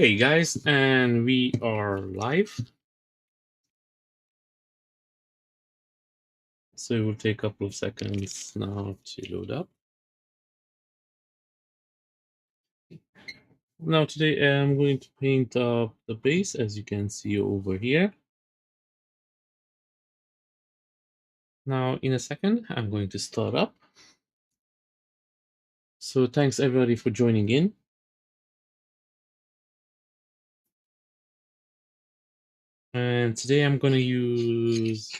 Hey guys, and we are live. So it will take a couple of seconds now to load up. Now today I'm going to paint up the base, as you can see over here. Now in a second I'm going to start up. So thanks everybody for joining in. And today I'm going to use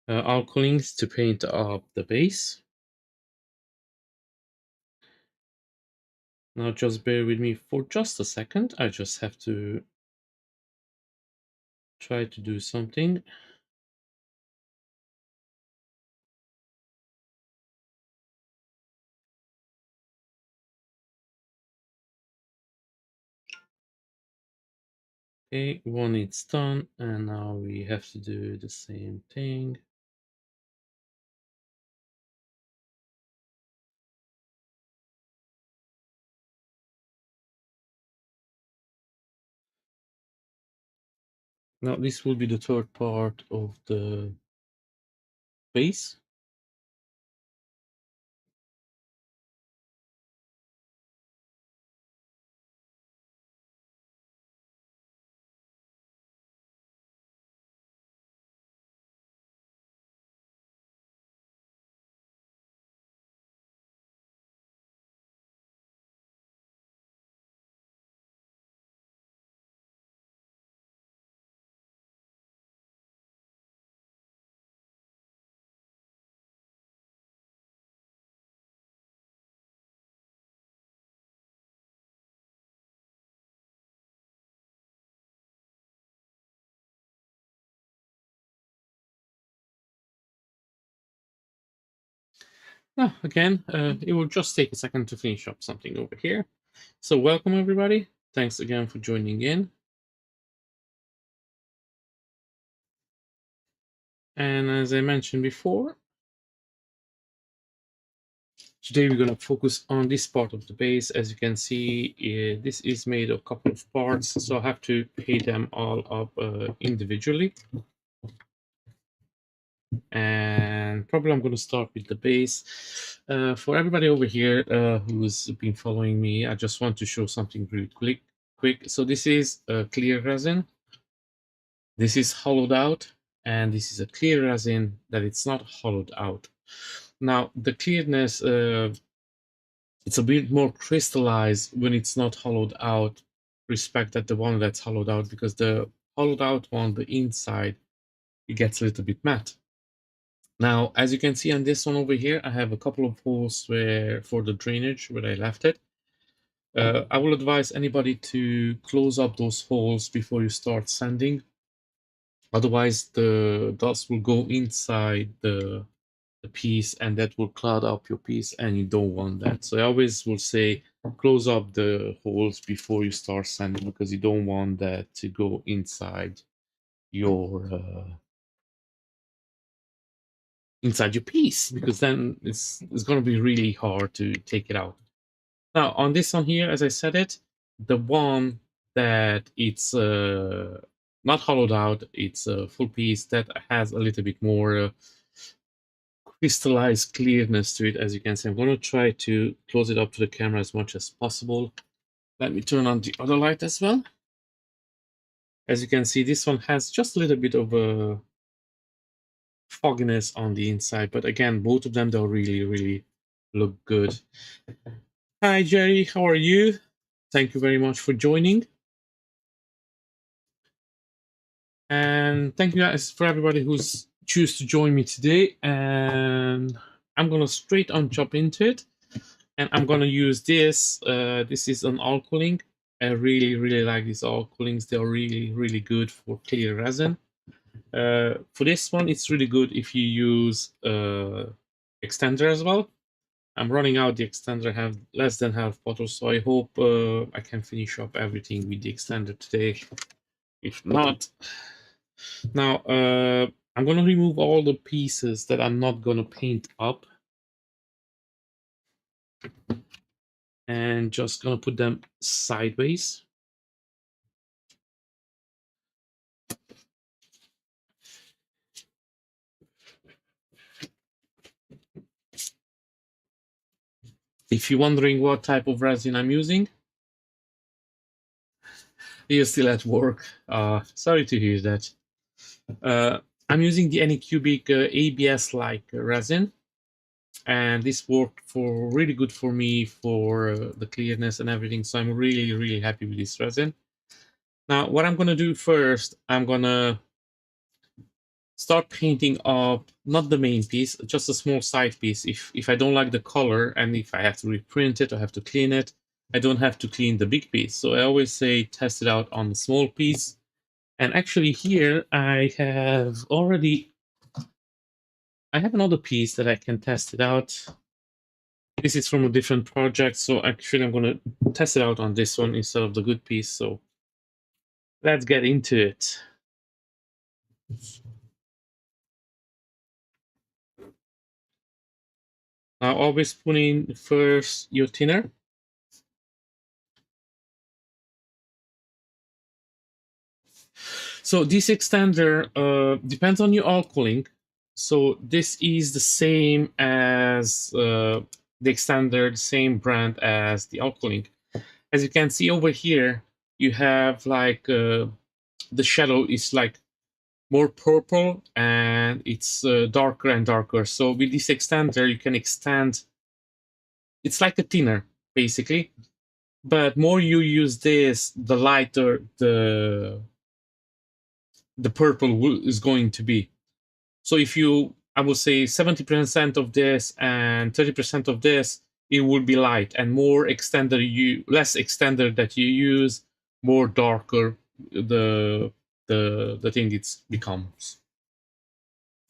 alkalines to paint up the base. Now just bear with me for just a second. I just have to try to do something. Okay, one it's done, and now we have to do the same thing. Now this will be the third part of the base. Now, again, it will just take a second to finish up something over here. So welcome everybody. Thanks again for joining in. And as I mentioned before, today we're going to focus on this part of the base. As you can see, this is made of a couple of parts, so I have to paint them all up individually. And probably I'm going to start with the base. For everybody over here who's been following me, I just want to show something really quick. So this is a clear resin. This is hollowed out, and this is a clear resin that it's not hollowed out. Now the clearness, it's a bit more crystallized when it's not hollowed out, respect at the one that's hollowed out, because the hollowed out one, the inside, it gets a little bit matte. Now, as you can see on this one over here, I have a couple of holes where for the drainage where I left it. I will advise anybody to close up those holes before you start sanding. Otherwise, the dust will go inside the piece and that will cloud up your piece, and you don't want that. So I always will say close up the holes before you start sanding, because you don't want that to go inside your piece, because then it's going to be really hard to take it out. Now on this one here, as I said it, the one that it's not hollowed out, it's a full piece that has a little bit more crystallized clearness to it. As you can see, I'm going to try to close it up to the camera as much as possible. Let me turn on the other light as well. As you can see, this one has just a little bit of a fogginess on the inside, but again, both of them, they'll really look good. Hi Jerry, how are you? Thank you very much for joining. And thank you guys for everybody who's choose to join me today. And I'm gonna straight on jump into it. And I'm gonna use this. This is an alkaline. I really like these alkalines. They're really good for clear resin. For this one, it's really good if you use extender as well. I'm running out the extender. I have less than half bottle, so I hope I can finish up everything with the extender today. If not, now I'm going to remove all the pieces that I'm not going to paint up, and just going to put them sideways. If you're wondering what type of resin I'm using, you're still at work. Sorry to hear that. I'm using the Anycubic ABS-like resin, and this worked for really good for me for the clearness and everything. So I'm really, really happy with this resin. Now, what I'm gonna do first, I'm gonna start painting up not the main piece, just a small side piece. If I don't like the color and if I have to reprint it or have to clean it, I don't have to clean the big piece. So I always say test it out on the small piece. And actually here I have another piece that I can test it out. This is from a different project, so actually I'm going to test it out on this one instead of the good piece. So let's get into it. Now always put in first your thinner. So this extender depends on your alcoholing. So this is the same as the extender, the same brand as the alcoholing. As you can see over here, you have like the shadow is like more purple and it's darker and darker. So with this extender, you can extend. It's like a thinner, basically. But more you use this, the lighter the purple is going to be. So if you, I would say 70% of this and 30% of this, it will be light, and more extender less extender that you use, more darker the thing it becomes.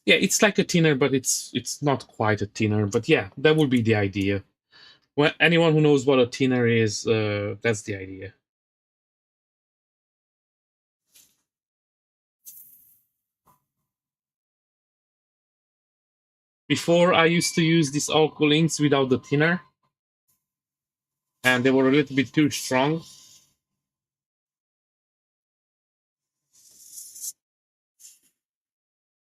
Yeah, it's like a thinner, but it's not quite a thinner. But yeah, that would be the idea. Well, anyone who knows what a thinner is, that's the idea. Before, I used to use these alcoholings without the thinner, and they were a little bit too strong.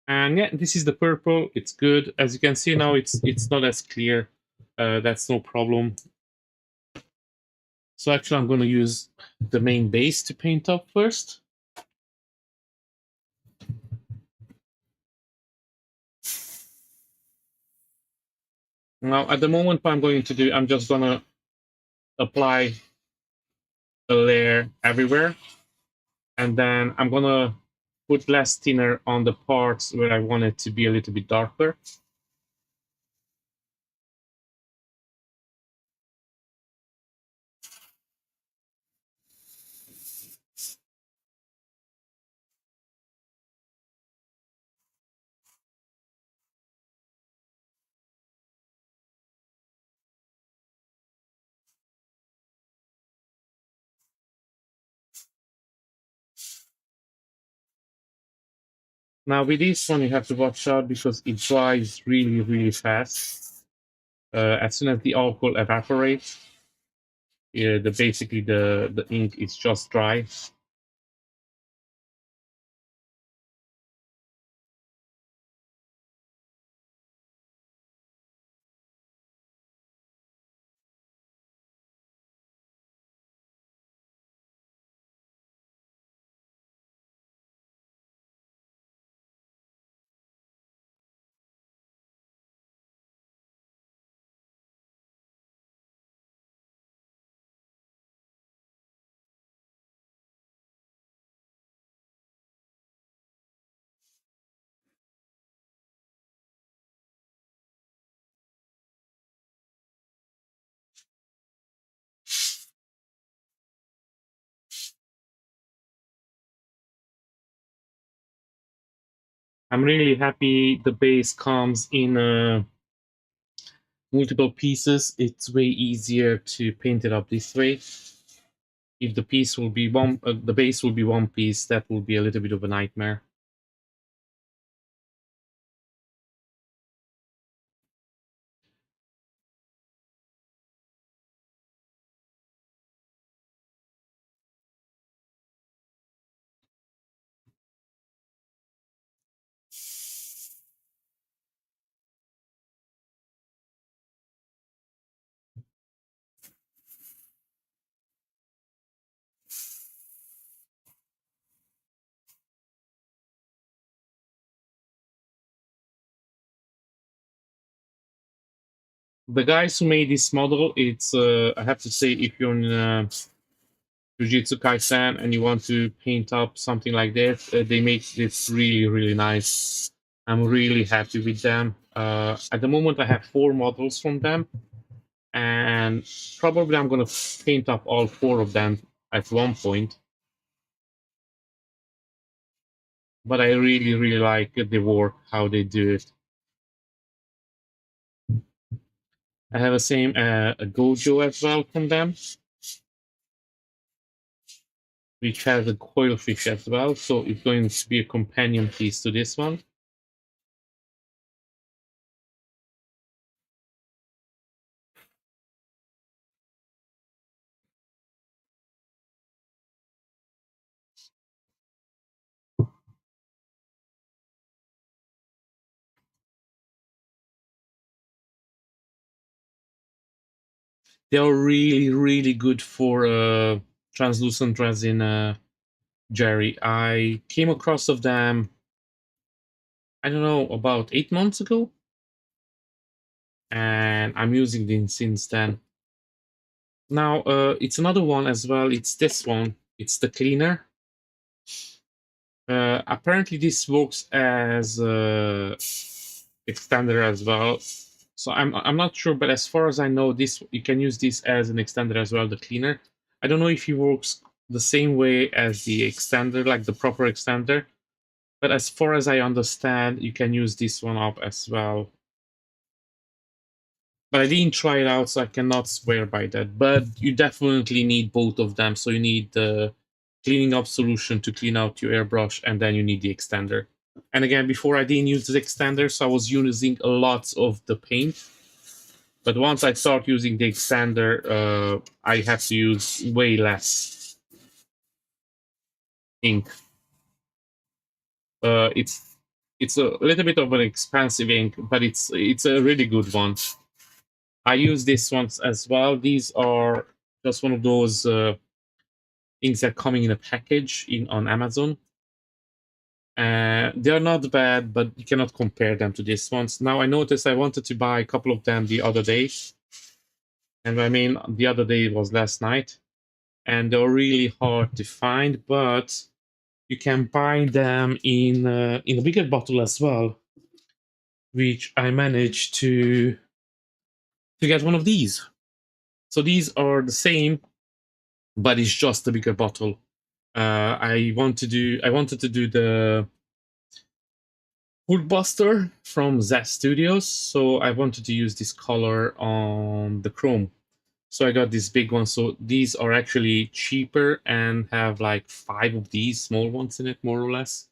And yeah, this is the purple. It's good. As you can see now, it's not as clear. That's no problem. So actually, I'm going to use the main base to paint up first. Now, at the moment, what I'm going to do, I'm just going to apply a layer everywhere. And then I'm going to put less thinner on the parts where I want it to be a little bit darker. Now, with this one, you have to watch out because it dries really, really fast. As soon as the alcohol evaporates, basically the ink is just dry. I'm really happy the base comes in multiple pieces. It's way easier to paint it up this way. If the piece will be the base will be one piece, that will be a little bit of a nightmare. The guys who made this model, it's I have to say, if you're in Jujutsu Kaisen and you want to paint up something like this, they make this really, really nice. I'm really happy with them. At the moment, I have 4 models from them, and probably I'm gonna paint up all 4 of them at one point. But I really, really like the work, how they do it. I have the same a Gojo as well from them, which has a coil fish as well, so it's going to be a companion piece to this one. They are really, really good for translucent resin, Jerry. I came across of them, I don't know, about 8 months ago, and I'm using them since then. Now, it's another one as well. It's this one. It's the cleaner. Apparently, this works as extender as well. So I'm not sure, but as far as I know, this you can use this as an extender as well. The cleaner. I don't know if it works the same way as the extender, like the proper extender. But as far as I understand, you can use this one up as well. But I didn't try it out, so I cannot swear by that. But you definitely need both of them. So you need the cleaning up solution to clean out your airbrush, and then you need the extender. And again, before I didn't use the extender, so I was using a lot of the paint. But once I start using the extender, I have to use way less ink. It's a little bit of an expensive ink, but it's a really good one. I use these ones as well. These are just one of those inks that coming in a package on Amazon. They are not bad, but you cannot compare them to these ones. Now I noticed I wanted to buy a couple of them the other day, and I mean the other day was last night, and they're really hard to find, but you can buy them in a bigger bottle as well, which I managed to get one of these. So these are the same, but it's just a bigger bottle. I wanted to do the Woodbuster from Z Studios, so I wanted to use this color on the chrome. So I got this big one. So these are actually cheaper and have like 5 of these small ones in it, more or less.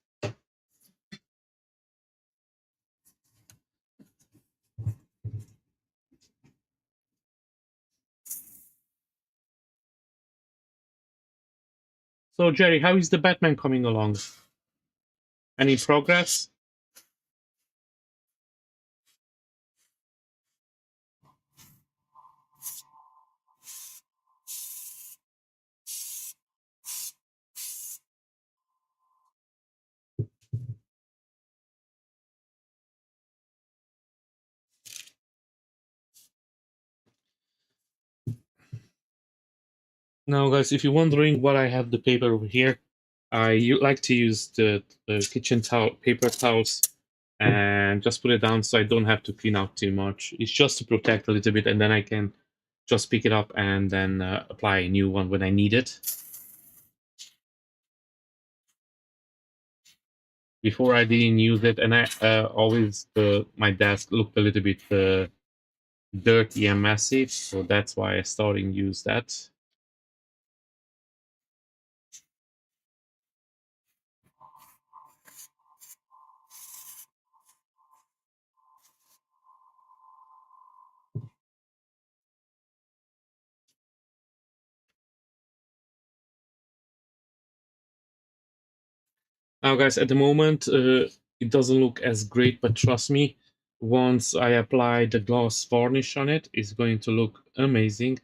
So Jerry, how is the Batman coming along? Any progress? Now, guys, if you're wondering why I have the paper over here, like to use the kitchen towel, paper towels, and just put it down so I don't have to clean out too much. It's just to protect a little bit, and then I can just pick it up and then apply a new one when I need it. Before I didn't use it, and I always my desk looked a little bit dirty and messy, so that's why I started to use that. Now, guys, at the moment, it doesn't look as great, but trust me, once I apply the gloss varnish on it, it's going to look amazing.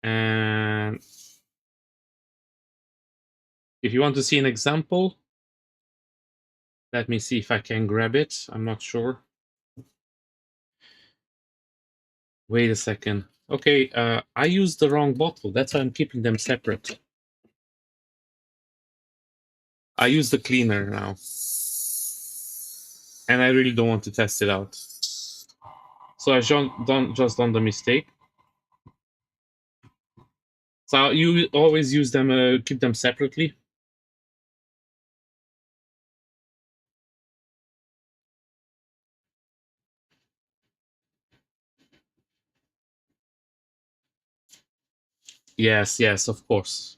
And if you want to see an example, let me see if I can grab it. I'm not sure. Wait a second. Okay, I used the wrong bottle. That's why I'm keeping them separate. I use the cleaner now. And I really don't want to test it out. So I just done the mistake. So you always use them, keep them separately. Yes, yes, of course.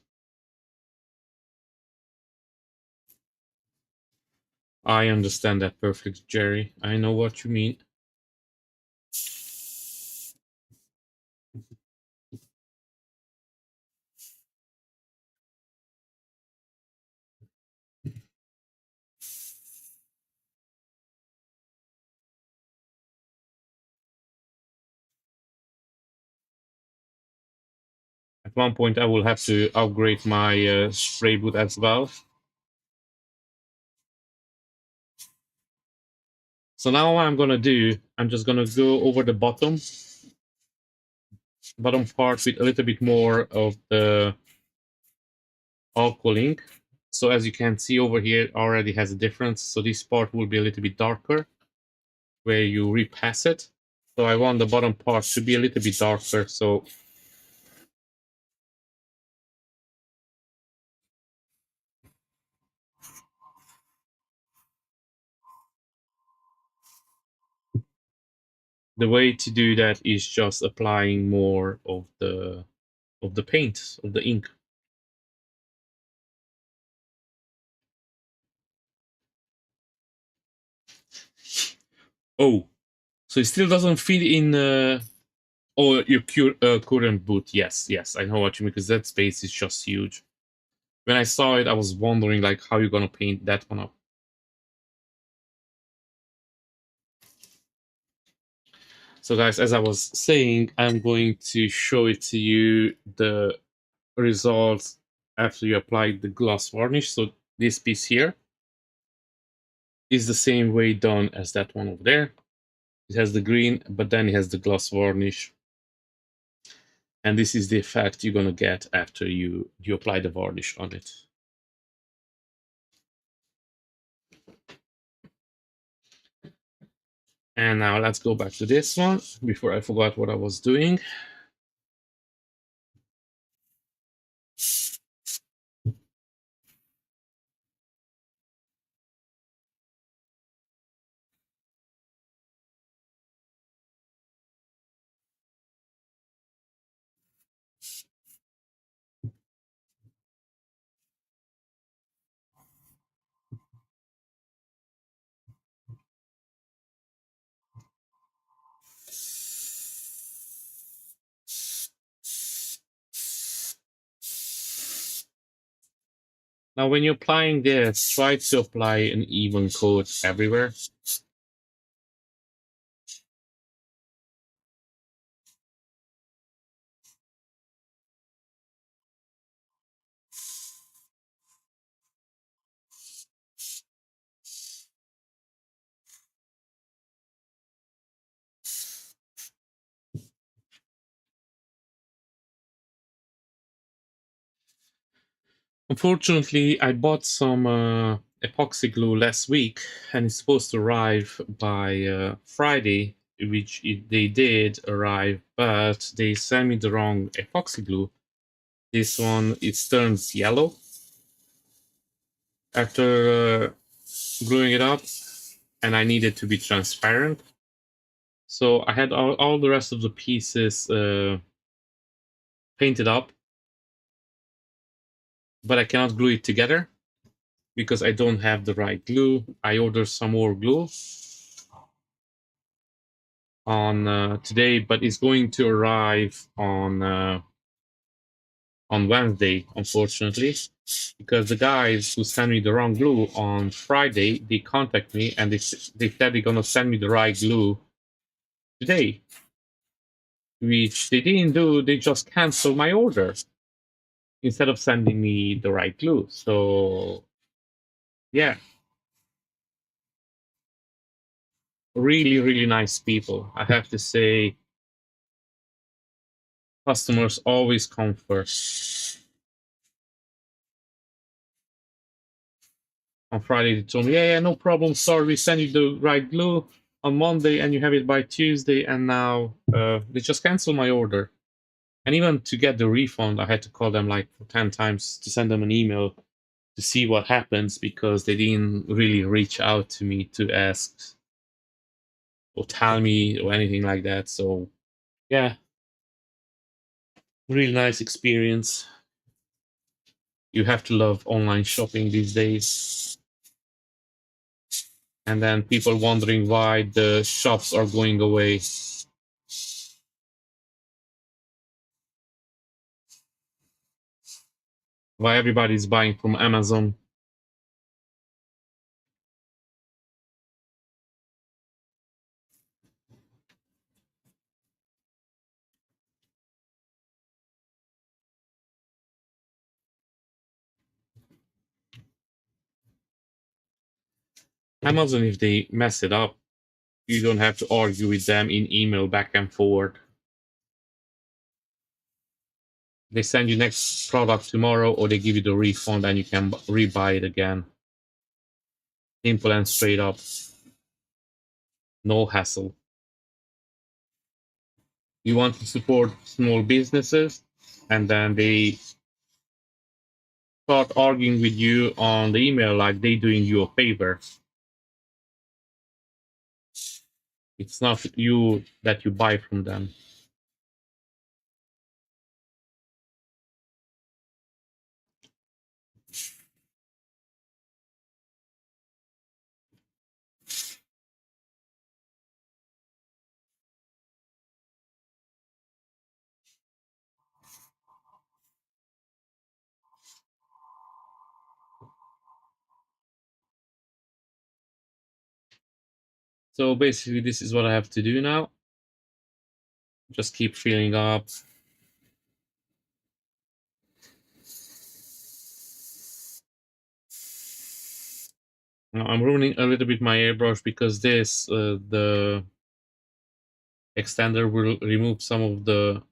I understand that perfectly, Jerry. I know what you mean. At one point, I will have to upgrade my spray boot as well. So now what I'm gonna do, I'm just gonna go over the bottom part with a little bit more of the alcohol ink. So as you can see over here, it already has a difference. So this part will be a little bit darker where you repass it. So I want the bottom part to be a little bit darker. So the way to do that is just applying more of the paint, of the ink. Oh, so it still doesn't fit in your current boot. Yes, yes, I know what you mean, because that space is just huge. When I saw it, I was wondering like how you're gonna paint that one up. So guys, as I was saying, I'm going to show it to you the results after you apply the gloss varnish. So this piece here is the same way done as that one over there. It has the green, but then it has the gloss varnish. And this is the effect you're gonna get after you apply the varnish on it. And now let's go back to this one before I forgot what I was doing. Now, when you're applying this, try to apply an even coat everywhere. Unfortunately, I bought some epoxy glue last week, and it's supposed to arrive by Friday, which they did arrive, but they sent me the wrong epoxy glue. This one, it turns yellow after gluing it up, and I need it to be transparent. So I had all the rest of the pieces painted up, but I cannot glue it together because I don't have the right glue. I ordered some more glue on today, but it's going to arrive on Wednesday, unfortunately, because the guys who sent me the wrong glue on Friday, they contact me and they said they're gonna send me the right glue today, which they didn't do. They just canceled my order instead of sending me the right glue. So yeah, really, really nice people, I have to say. Customers always come first. On Friday, they told me, yeah, no problem. Sorry, we send you the right glue on Monday and you have it by Tuesday. And now they just canceled my order. And even to get the refund, I had to call them like 10 times to send them an email to see what happens because they didn't really reach out to me to ask or tell me or anything like that. So, yeah, really nice experience. You have to love online shopping these days. And then people wondering why the shops are going away. Why everybody's buying from Amazon. Amazon, if they mess it up, you don't have to argue with them in email back and forth. They send you next product tomorrow or they give you the refund and you can rebuy it again. Simple and straight up. No hassle. You want to support small businesses and then they start arguing with you on the email like they doing you a favor. It's not you that you buy from them. So basically, this is what I have to do now. Just keep filling up. Now I'm ruining a little bit my airbrush because the extender will remove some of the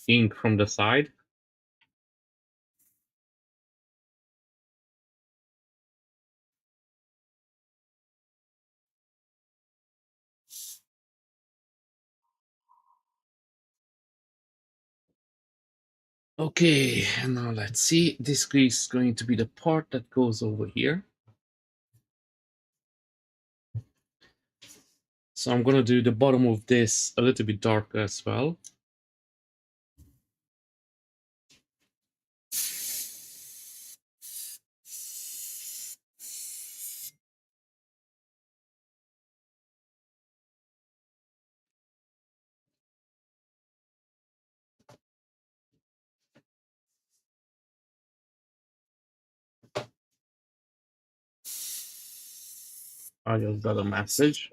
ink from the side. Okay, and now let's see. This is going to be the part that goes over here. So I'm gonna do the bottom of this a little bit darker as well. I just got a message.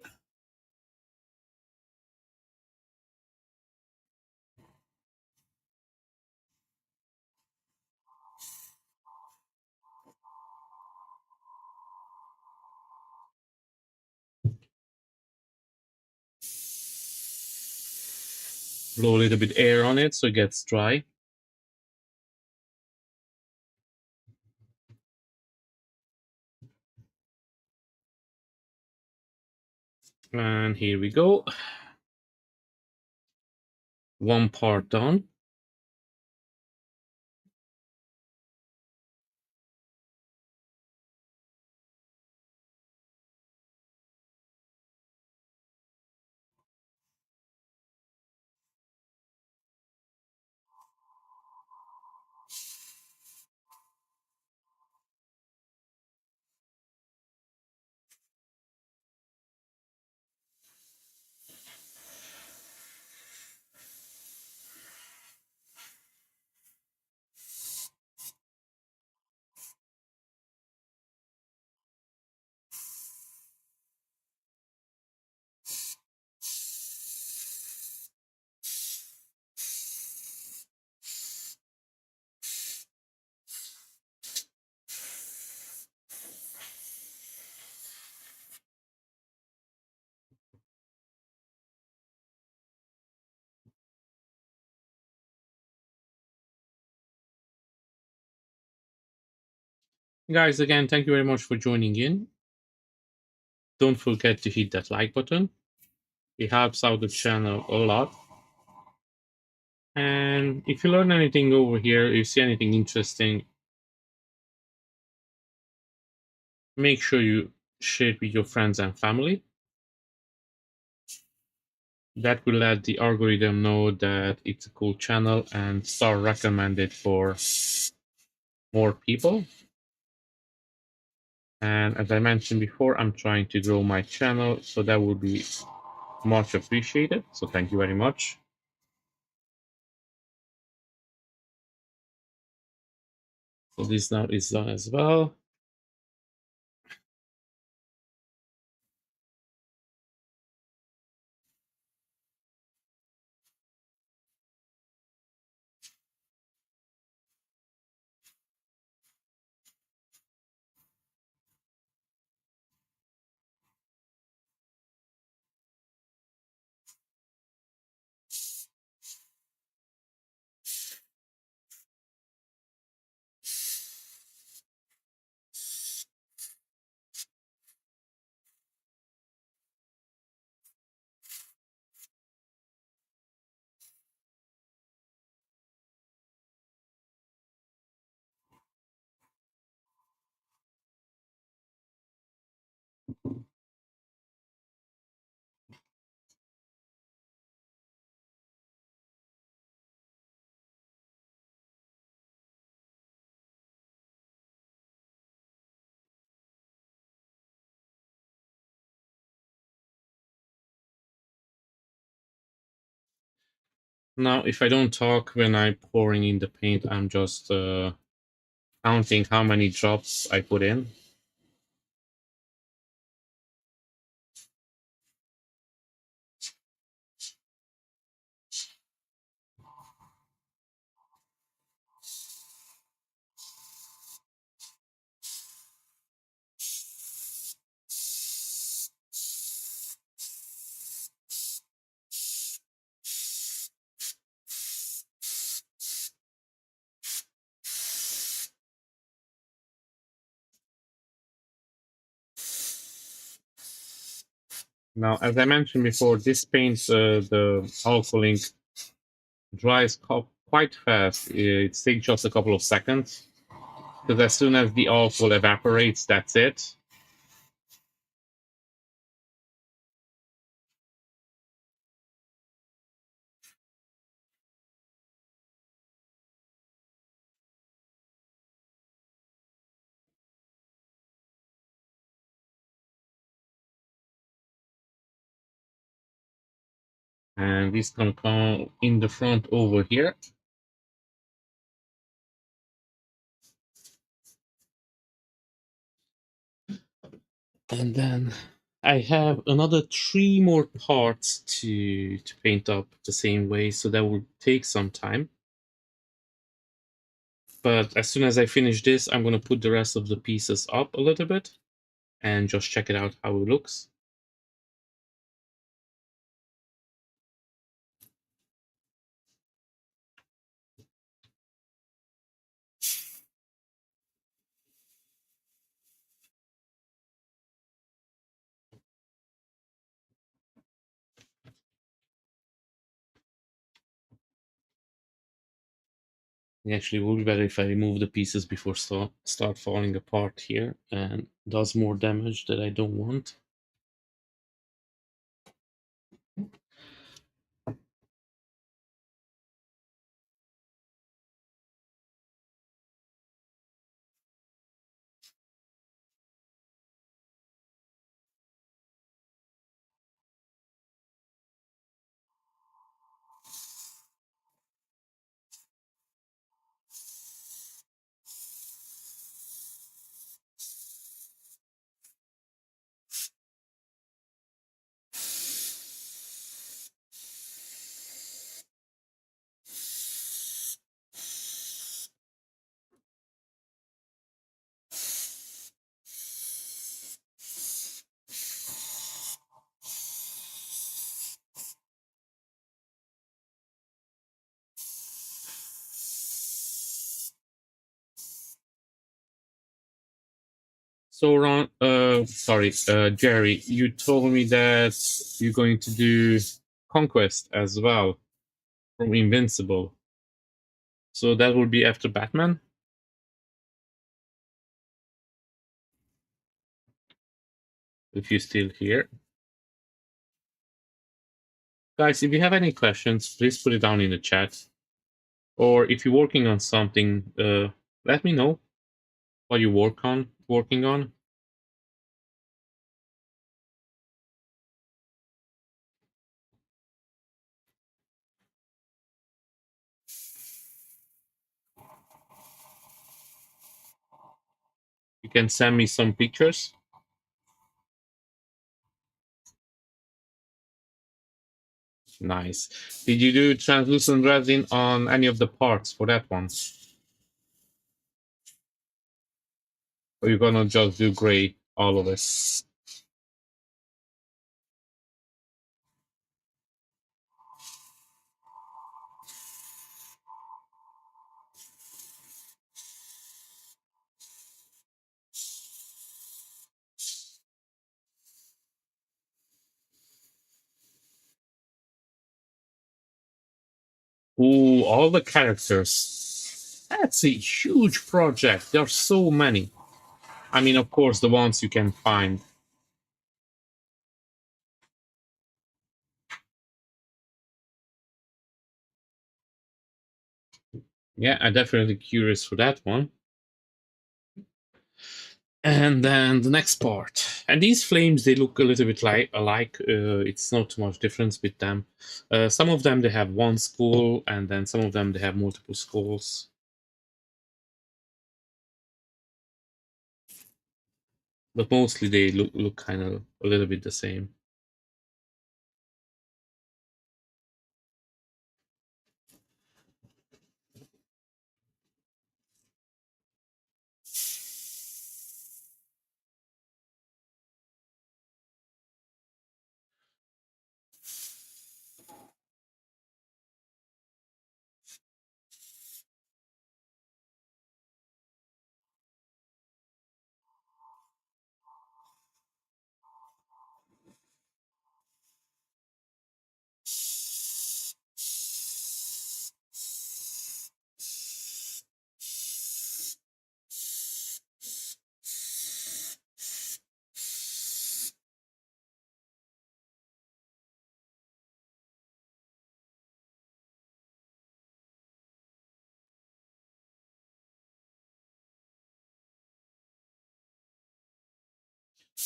Blow a little bit air on it so it gets dry. And here we go. One part done. Guys, again, thank you very much for joining in. Don't forget to hit that like button. It helps out the channel a lot. And if you learn anything over here, you see anything interesting, make sure you share it with your friends and family. That will let the algorithm know that it's a cool channel and start recommend it for more people. And as I mentioned before, I'm trying to grow my channel, so that would be much appreciated. So thank you very much. So this now is done as well. Now, if I don't talk when I'm pouring in the paint, I'm just counting how many drops I put in. Now, as I mentioned before, this paint, the alcohol ink, dries quite fast. It takes just a couple of seconds because as soon as the alcohol evaporates, that's it. And this gonna come in the front over here. And then I have another three more parts to paint up the same way, so that will take some time. But as soon as I finish this, I'm gonna put the rest of the pieces up a little bit and just check it out how it looks. Actually, it would be better if I remove the pieces before start falling apart here and does more damage that I don't want. So Ron, sorry, Jerry, you told me that you're going to do Conquest as well from Invincible. So that will be after Batman, if you're still here. Guys, if you have any questions, please put it down in the chat. Or if you're working on something, let me know what you working on. You can send me some pictures. Nice. Did you do translucent resin on any of the parts for that one? Or you're gonna just do gray all of it? Ooh, all the characters. That's a huge project. There are so many. I mean, of course, the ones you can find. Yeah, I'm definitely curious for that one. And then the next part. And these flames, they look a little bit like alike. It's not too much difference with them. Some of them, they have one skull, and then some of them, they have multiple skulls. But mostly they look kind of a little bit the same.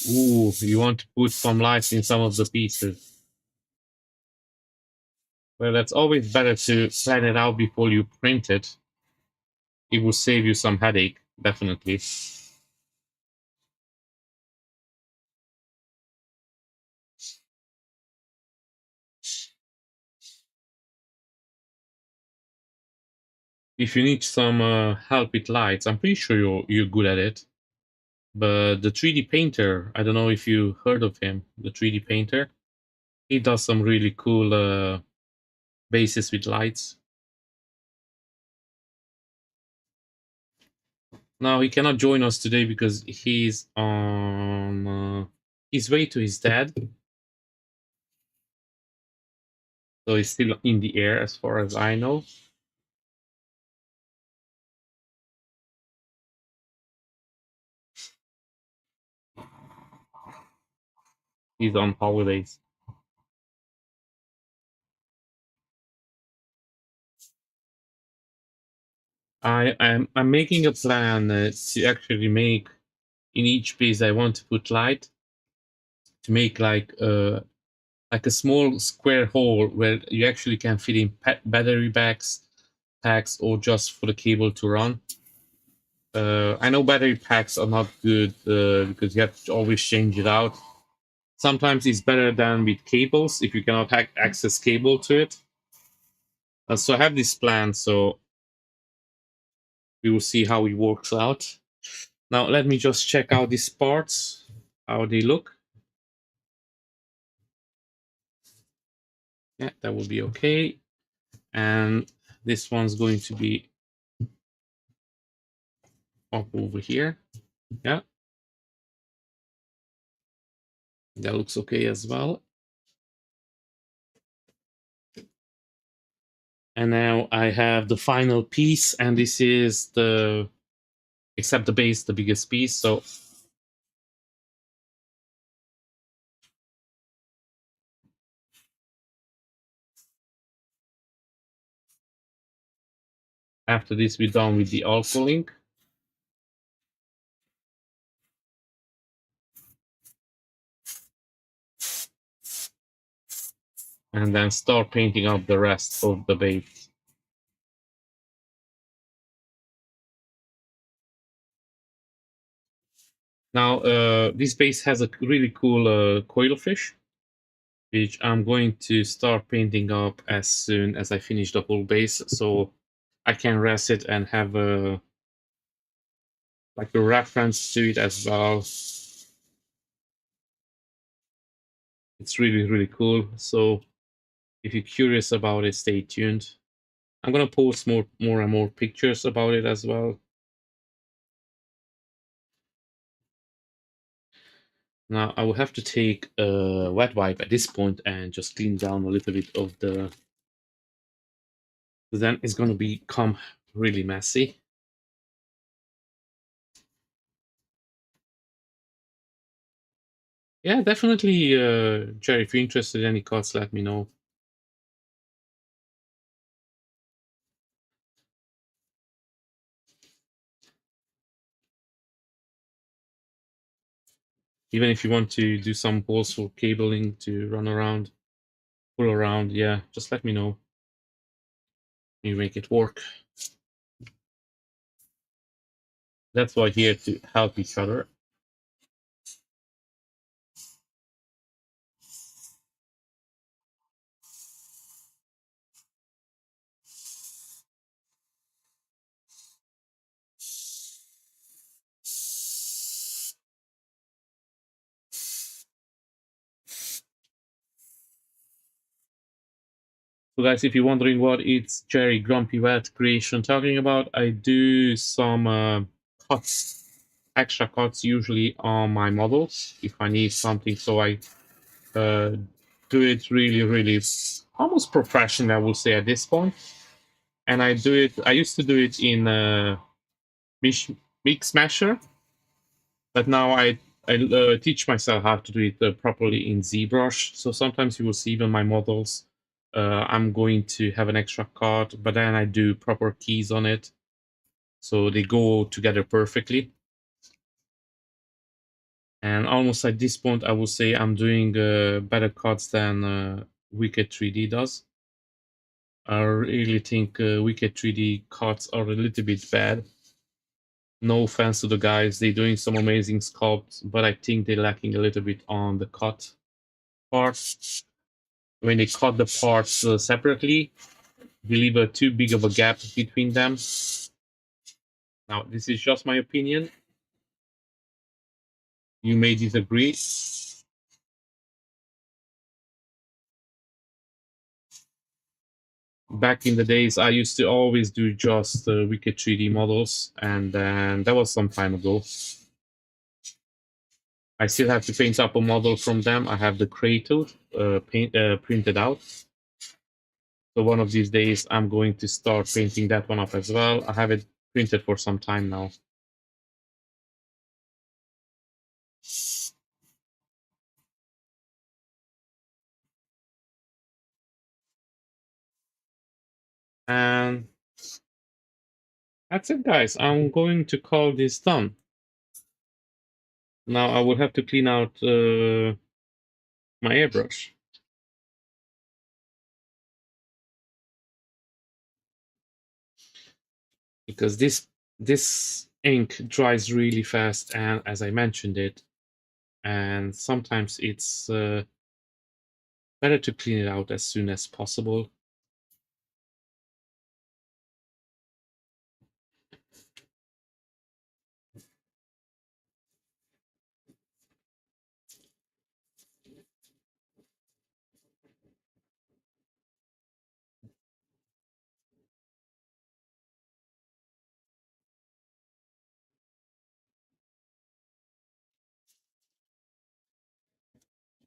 Ooh, you want to put some lights in some of the pieces. Well, that's always better to plan it out before you print it. It will save you some headache, definitely. If you need some help with lights, I'm pretty sure you're good at it. But the 3D painter, I don't know if you heard of him, the 3D painter. He does some really cool bases with lights. Now he cannot join us today because he's on his way to his dad. So he's still in the air as far as I know. He's on holidays. I'm making a plan to actually make in each piece I want to put light, to make like a small square hole where you actually can fit in battery packs or just for the cable to run. I know battery packs are not good because you have to always change it out. Sometimes it's better than with cables if you cannot access cable to it. So I have this plan, so we will see how it works out. Now let me just check out these parts, how they look. Yeah, that will be okay. And this one's going to be up over here. Yeah. That looks okay as well. And now I have the final piece, and this is the, except the base, the biggest piece. So after this, we're done with the alcohol ink. And then start painting up the rest of the base. Now, this base has a really cool coil fish, which I'm going to start painting up as soon as I finish the whole base, so I can rest it and have a like a reference to it as well. It's really really cool. So if you're curious about it, stay tuned. I'm gonna post more and more pictures about it as well. Now I will have to take a wet wipe at this point and just clean down a little bit of the. Then it's gonna become really messy. Yeah, definitely, Jerry. If you're interested in any cards, let me know. Even if you want to do some holes for cabling to run around, pull around, yeah, just let me know. You make it work. That's why here to help each other. So, guys, if you're wondering what it's Jerry Grumpy Wet Creation talking about, I do some cuts, extra cuts usually on my models if I need something. So I uh, do it really, really almost professional, I will say at this point. And I do it. I used to do it in Mix Smasher, but now I teach myself how to do it properly in ZBrush. So sometimes you will see even my models. I'm going to have an extra card, but then I do proper keys on it, so they go together perfectly. And almost at this point, I would say I'm doing better cards than Wicked 3D does. I really think Wicked 3D cards are a little bit bad. No offense to the guys, they're doing some amazing sculpts, but I think they're lacking a little bit on the cut part. When they cut the parts separately, they leave a too big of a gap between them. Now, this is just my opinion. You may disagree. Back in the days, I used to always do just Wicked 3D models, and then that was some time ago. I still have to paint up a model from them. I have the Kratos printed out. So one of these days, I'm going to start painting that one up as well. I have it printed for some time now. And that's it, guys. I'm going to call this done. Now I will have to clean out my airbrush. Because this ink dries really fast, and as I mentioned it, and sometimes it's better to clean it out as soon as possible.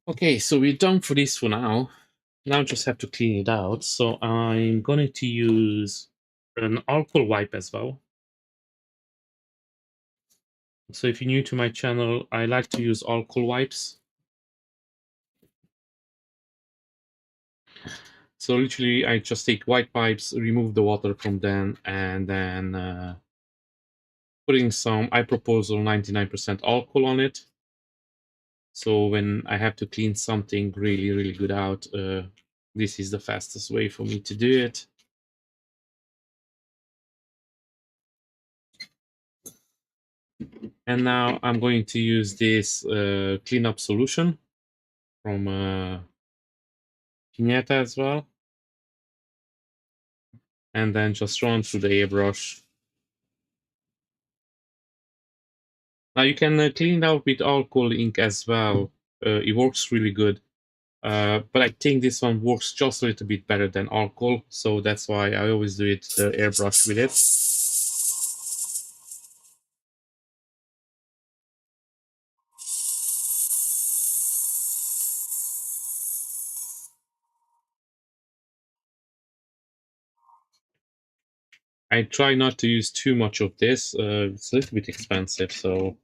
Okay, so we're done for this for now. Now just have to clean it out. So I'm going to use an alcohol wipe as well. So if you're new to my channel, I like to use alcohol wipes. So literally, I just take white pipes, remove the water from them, and then putting some, I propose 99% alcohol on it. So when I have to clean something really, really good out, this is the fastest way for me to do it. And now I'm going to use this cleanup solution from Pinata as well. And then just run through the airbrush. Now you can clean it out with alcohol ink as well. It works really good. But I think this one works just a little bit better than alcohol. So that's why I always do it the airbrush with it. I try not to use too much of this. It's a little bit expensive, so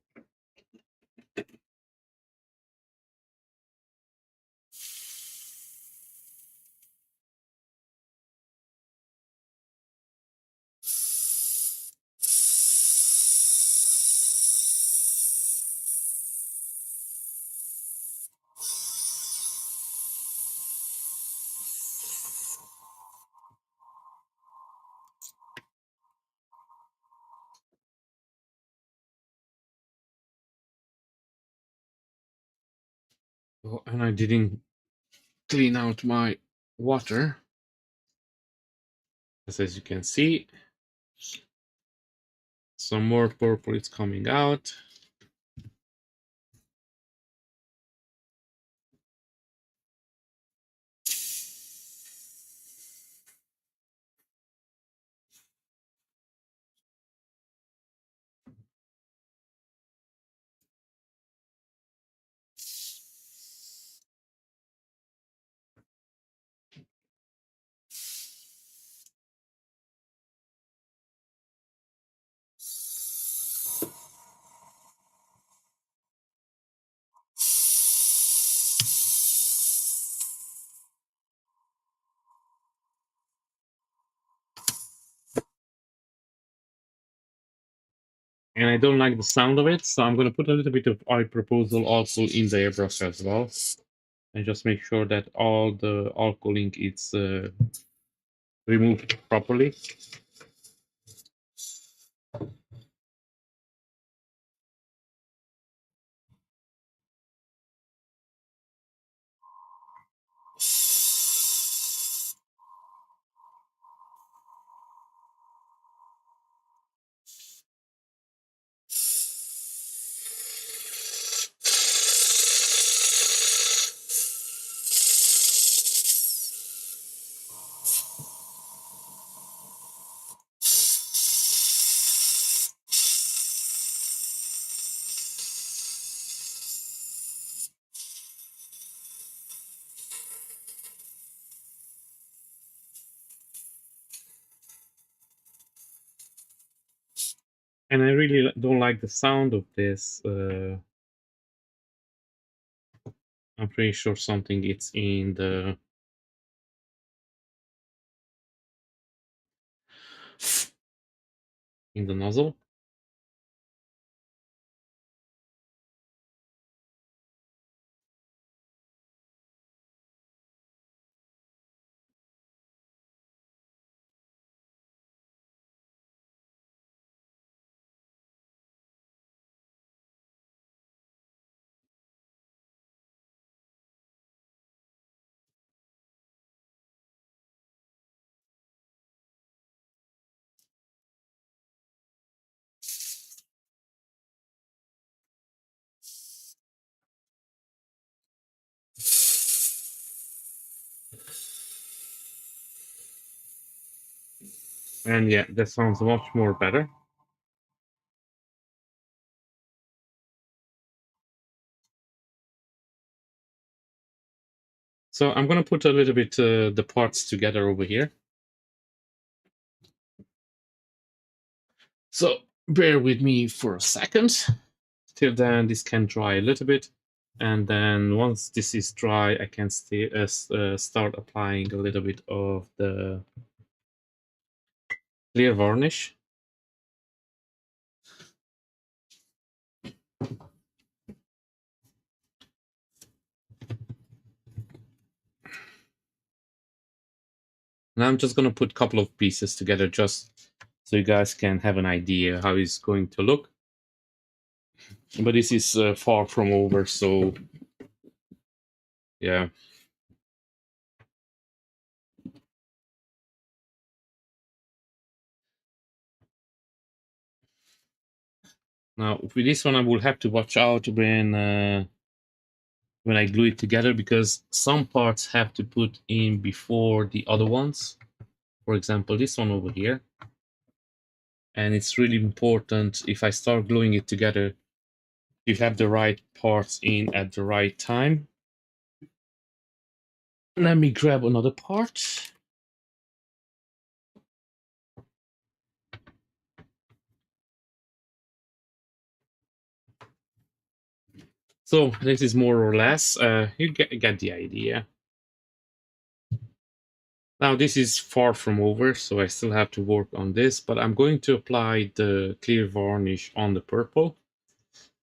oh, and I didn't clean out my water. As you can see, some more purple is coming out. And I don't like the sound of it, so I'm going to put a little bit of oil proposal also in the airbrush as well. And just make sure that all the alcohol ink is removed properly. And I really don't like the sound of this. I'm pretty sure something is in the nozzle. And yeah, that sounds much more better. So I'm gonna put a little bit the parts together over here. So bear with me for a second. Till then, this can dry a little bit. And then once this is dry, I can start applying a little bit of the clear varnish. And I'm just going to put a couple of pieces together just so you guys can have an idea how it's going to look. But this is far from over, so yeah. Now with this one, I will have to watch out when I glue it together, because some parts have to put in before the other ones. For example, this one over here. And it's really important, if I start gluing it together, you have the right parts in at the right time. Let me grab another part. So this is more or less, you get the idea. Now this is far from over, so I still have to work on this, but I'm going to apply the clear varnish on the purple.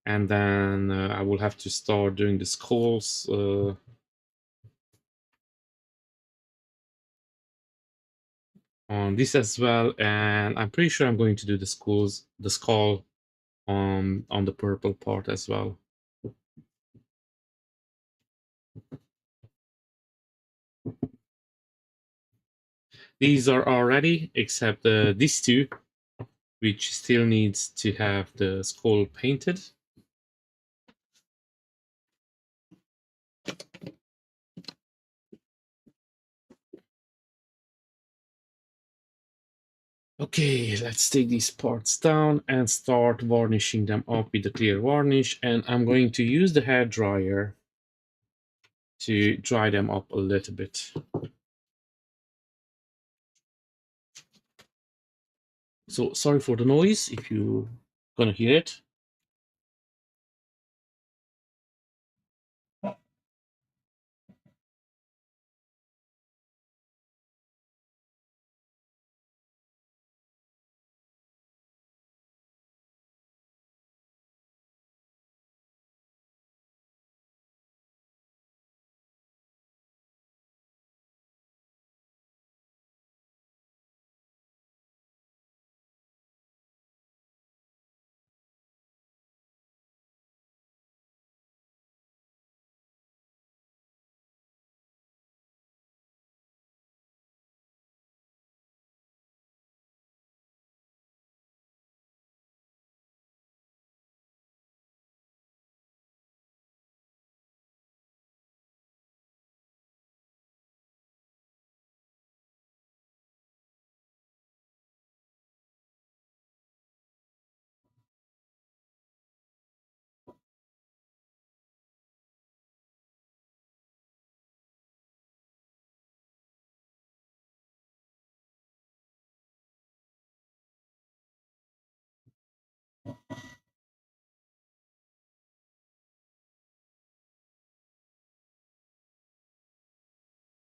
And then I will have to start doing the skulls. On this as well, and I'm pretty sure I'm going to do the skull on the purple part as well. These are already, except these two, which still needs to have the skull painted. Okay, let's take these parts down and start varnishing them up with the clear varnish. And I'm going to use the hair dryer to dry them up a little bit. So sorry for the noise if you're gonna hear it.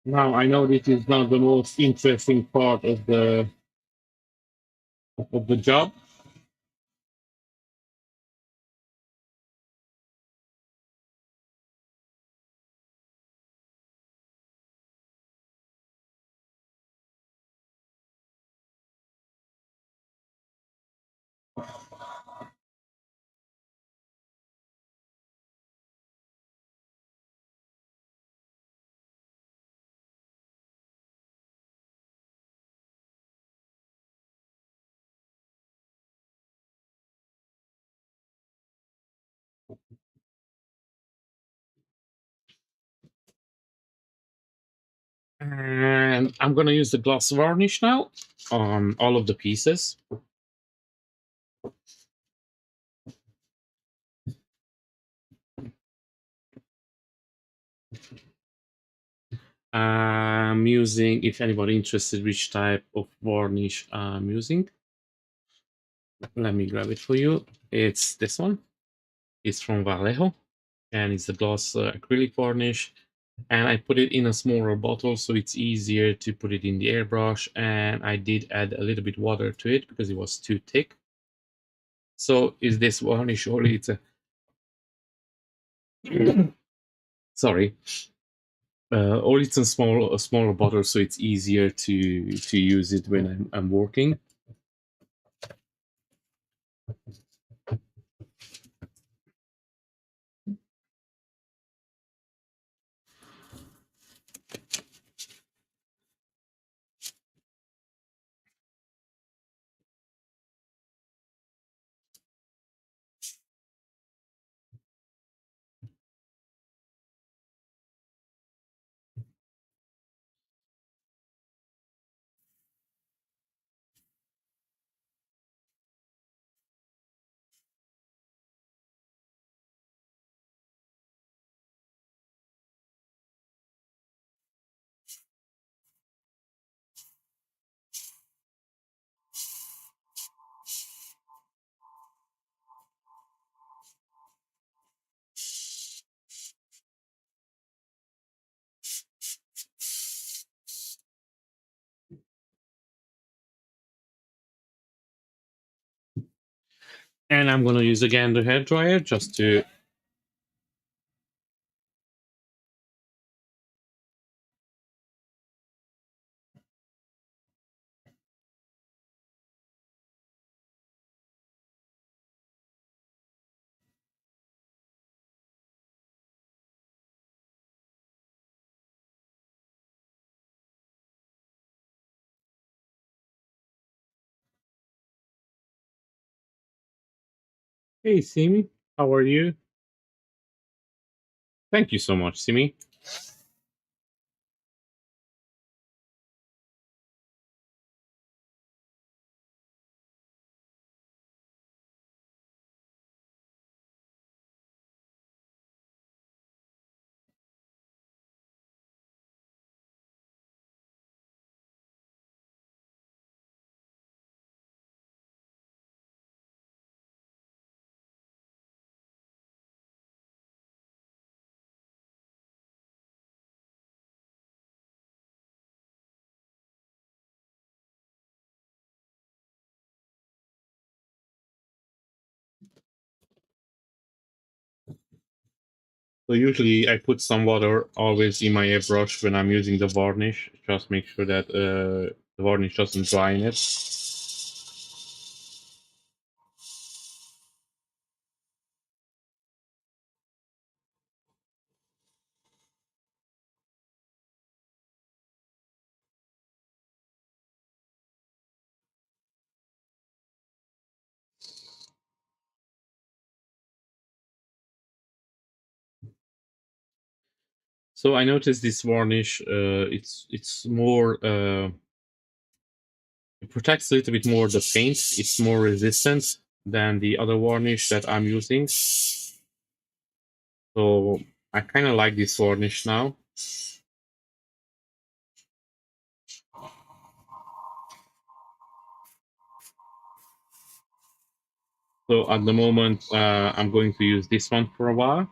Now I know this is not the most interesting part of the job. And I'm gonna use the gloss varnish now on all of the pieces. I'm using, if anybody interested which type of varnish I'm using, let me grab it for you. It's this one. It's from Vallejo, and it's a gloss acrylic varnish. And I put it in a smaller bottle so it's easier to put it in the airbrush. And I did add a little bit water to it because it was too thick. So is this varnish only? It's a sorry. Or it's a smaller bottle, so it's easier to use it when I'm working. And I'm gonna use again the hair dryer just to. Hey, Simi, how are you? Thank you so much, Simi. So usually I put some water always in my airbrush when I'm using the varnish. Just make sure that the varnish doesn't dry in it. So I noticed this varnish. It's more. It protects a little bit more the paint. It's more resistant than the other varnish that I'm using. So I kind of like this varnish now. So at the moment, I'm going to use this one for a while.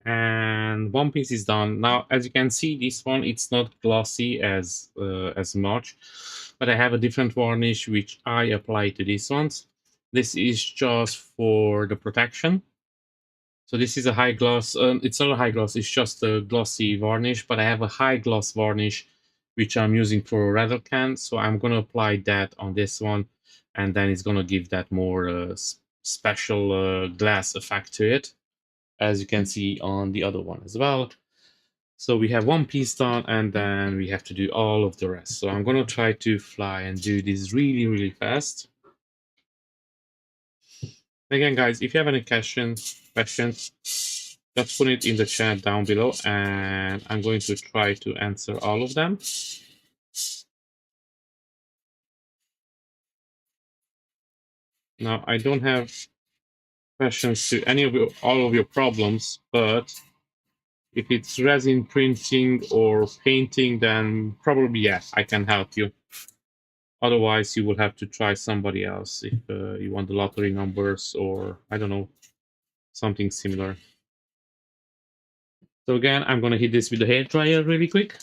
and one piece is done. Now, as you can see, this one it's not glossy as much, but I have a different varnish which I apply to these ones. This is just for the protection. So this is a high gloss. It's not a high gloss. It's just a glossy varnish. But I have a high gloss varnish, which I'm using for rattle can. So I'm gonna apply that on this one, and then it's gonna give that more special glass effect to it, as you can see on the other one as well. So we have one piece done, and then we have to do all of the rest. So I'm gonna try to fly and do this really, really fast. Again, guys, if you have any questions, just put it in the chat down below, and I'm going to try to answer all of them. Now, I don't have questions to any of all of your problems, but if it's resin printing or painting, then probably yes, I can help you. Otherwise, you will have to try somebody else if you want the lottery numbers or I don't know, something similar. So again, I'm gonna hit this with the hair dryer really quick.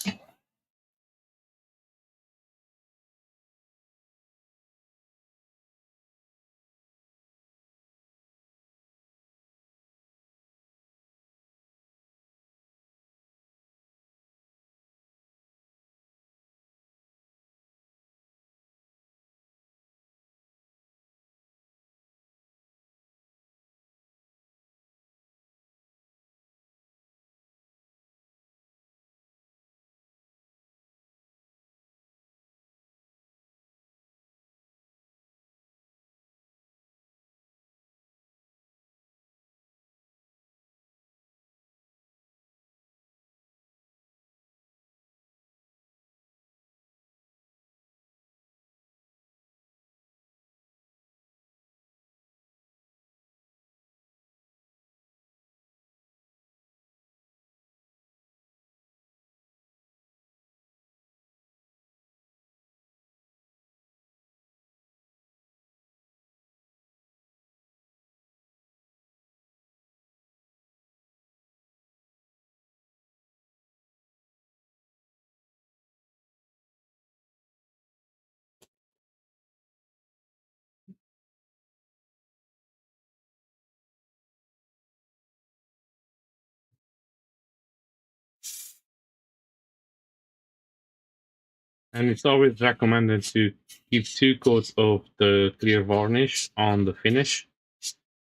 And it's always recommended to keep 2 coats of the clear varnish on the finish.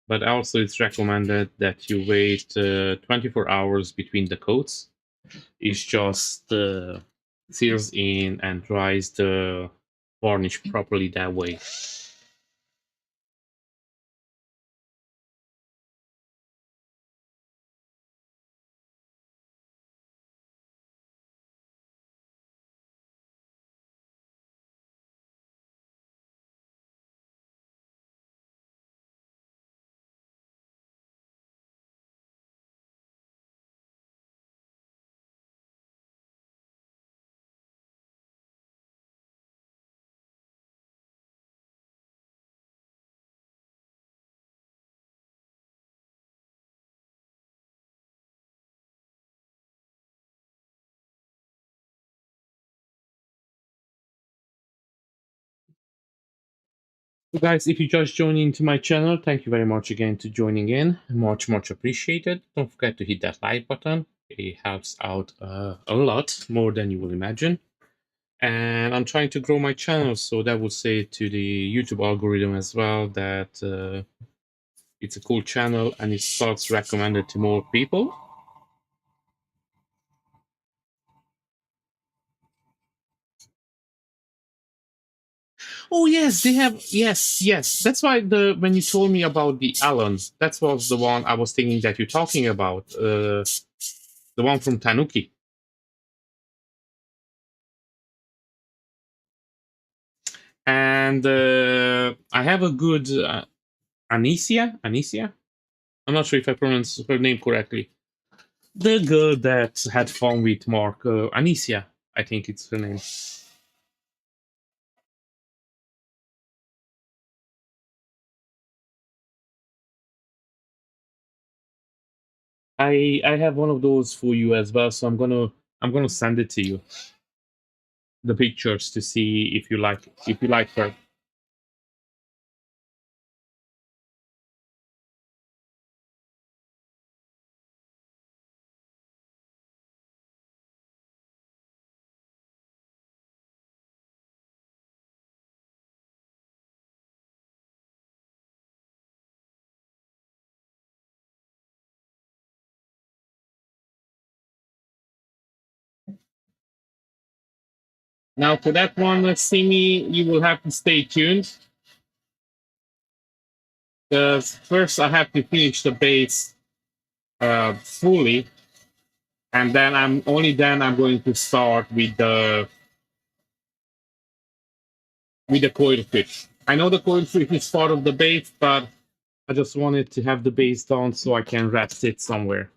But also it's recommended that you wait 24 hours between the coats. It's just seals in and dries the varnish properly that way. So guys, if you just joined into my channel, thank you very much again to joining in. Much appreciated. Don't forget to hit that like button. It helps out a lot more than you will imagine. And I'm trying to grow my channel, so that would say to the YouTube algorithm as well that it's a cool channel and it starts recommended to more people. Oh yes, they have. Yes. That's why the when you told me about the Alan, that was the one I was thinking that you're talking about. The one from Tanuki. And I have a good Anicia. Anicia. I'm not sure if I pronounce her name correctly. The girl that had fun with Mark. Anicia, I think it's her name. I have one of those for you as well, so I'm gonna send it to you, the pictures, to see if you like her. Now for that one, Simi, you will have to stay tuned because first I have to finish the base fully, and then I'm going to start with the coil fish. I know the coil fish is part of the base, but I just wanted to have the base done so I can rest it somewhere.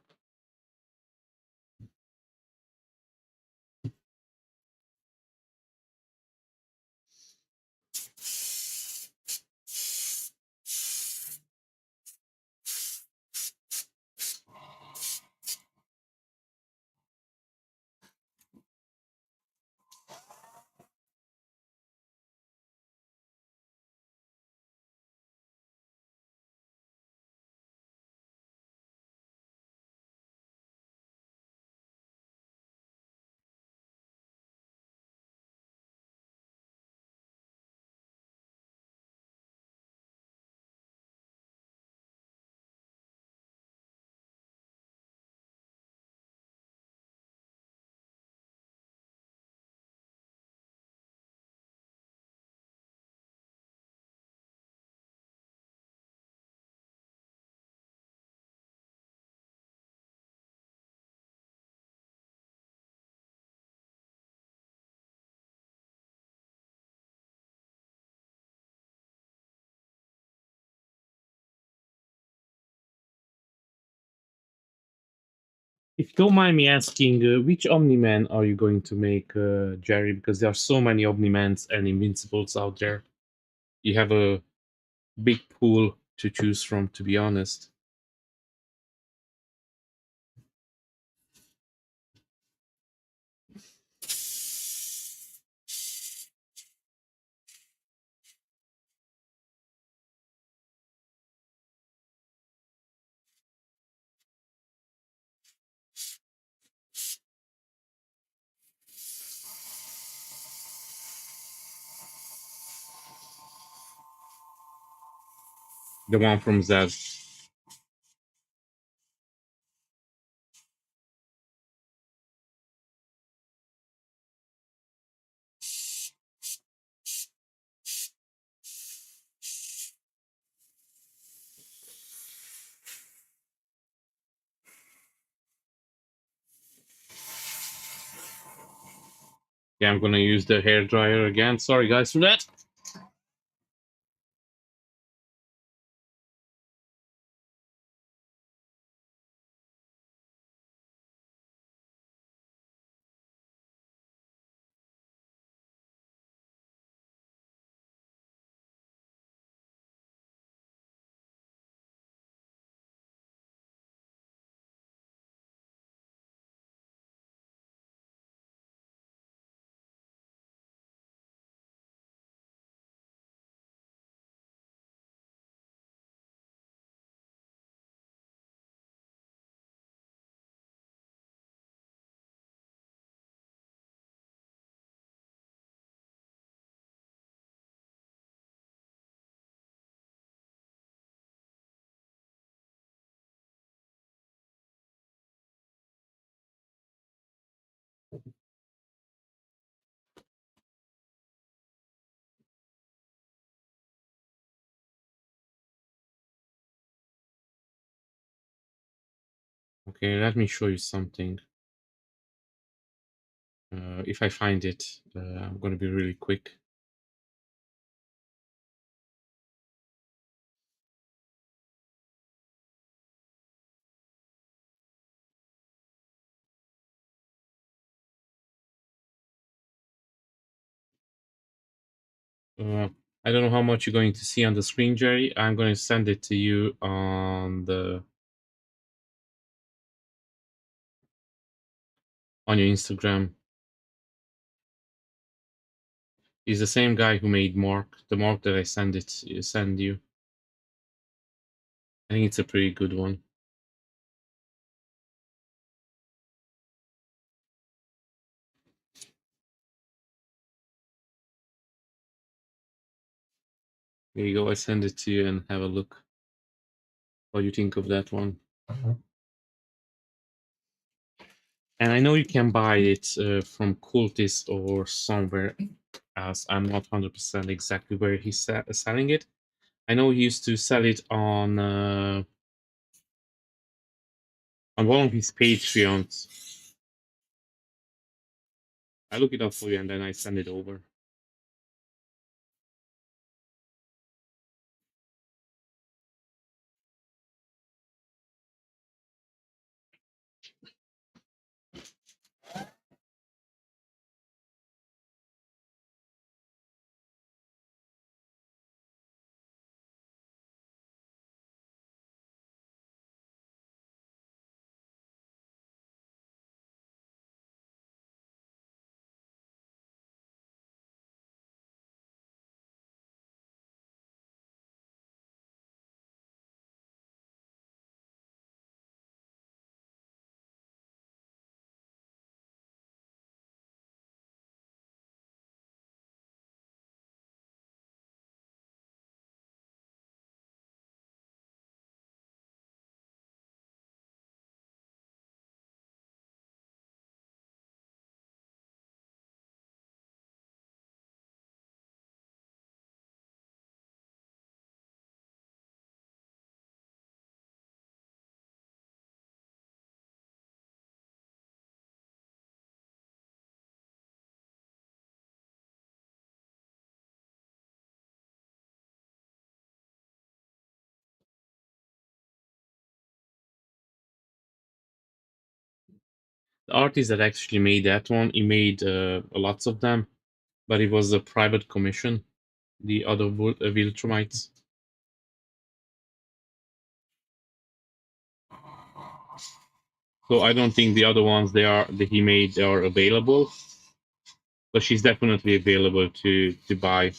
If you don't mind me asking, which Omni-Man are you going to make, Jerry? Because there are so many Omni-Mans and Invincibles out there. You have a big pool to choose from, to be honest. The one from Zed. Yeah, I'm gonna use the hair dryer again. Sorry, guys, for that. Okay, let me show you something. If I find it, I'm gonna be really quick. Uh, I don't know how much you're going to see on the screen, Jerry. I'm going to send it to you on the on your Instagram. He's the same guy who made Mark, the Mark that I send you. I think it's a pretty good one. There you go. I send it to you and have a look. What do you think of that one? And I know you can buy it from Cultist or somewhere else. I'm not 100% exactly where he's selling it. I know he used to sell it on one of his Patreons. I look it up for you and then I send it over. The artist that actually made that one, he made lots of them, but it was a private commission. The other Viltrumites. So I don't think the other ones that he made are available, but she's definitely available to buy.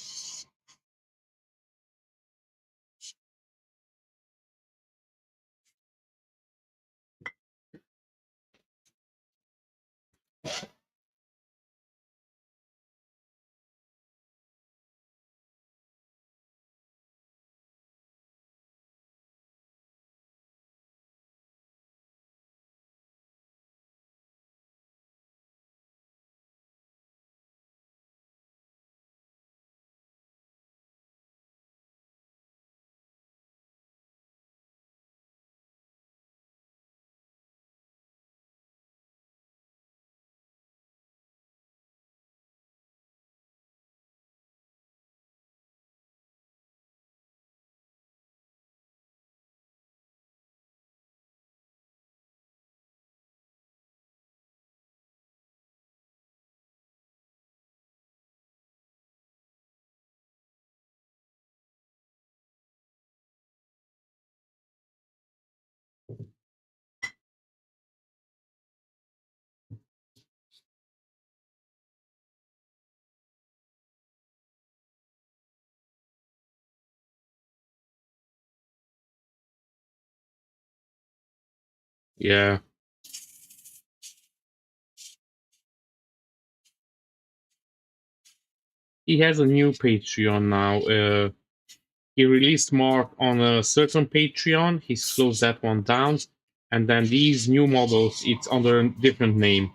Yeah, he has a new Patreon now. He released Mark on a certain Patreon. He's closed that one down, and then these new models, it's under a different name.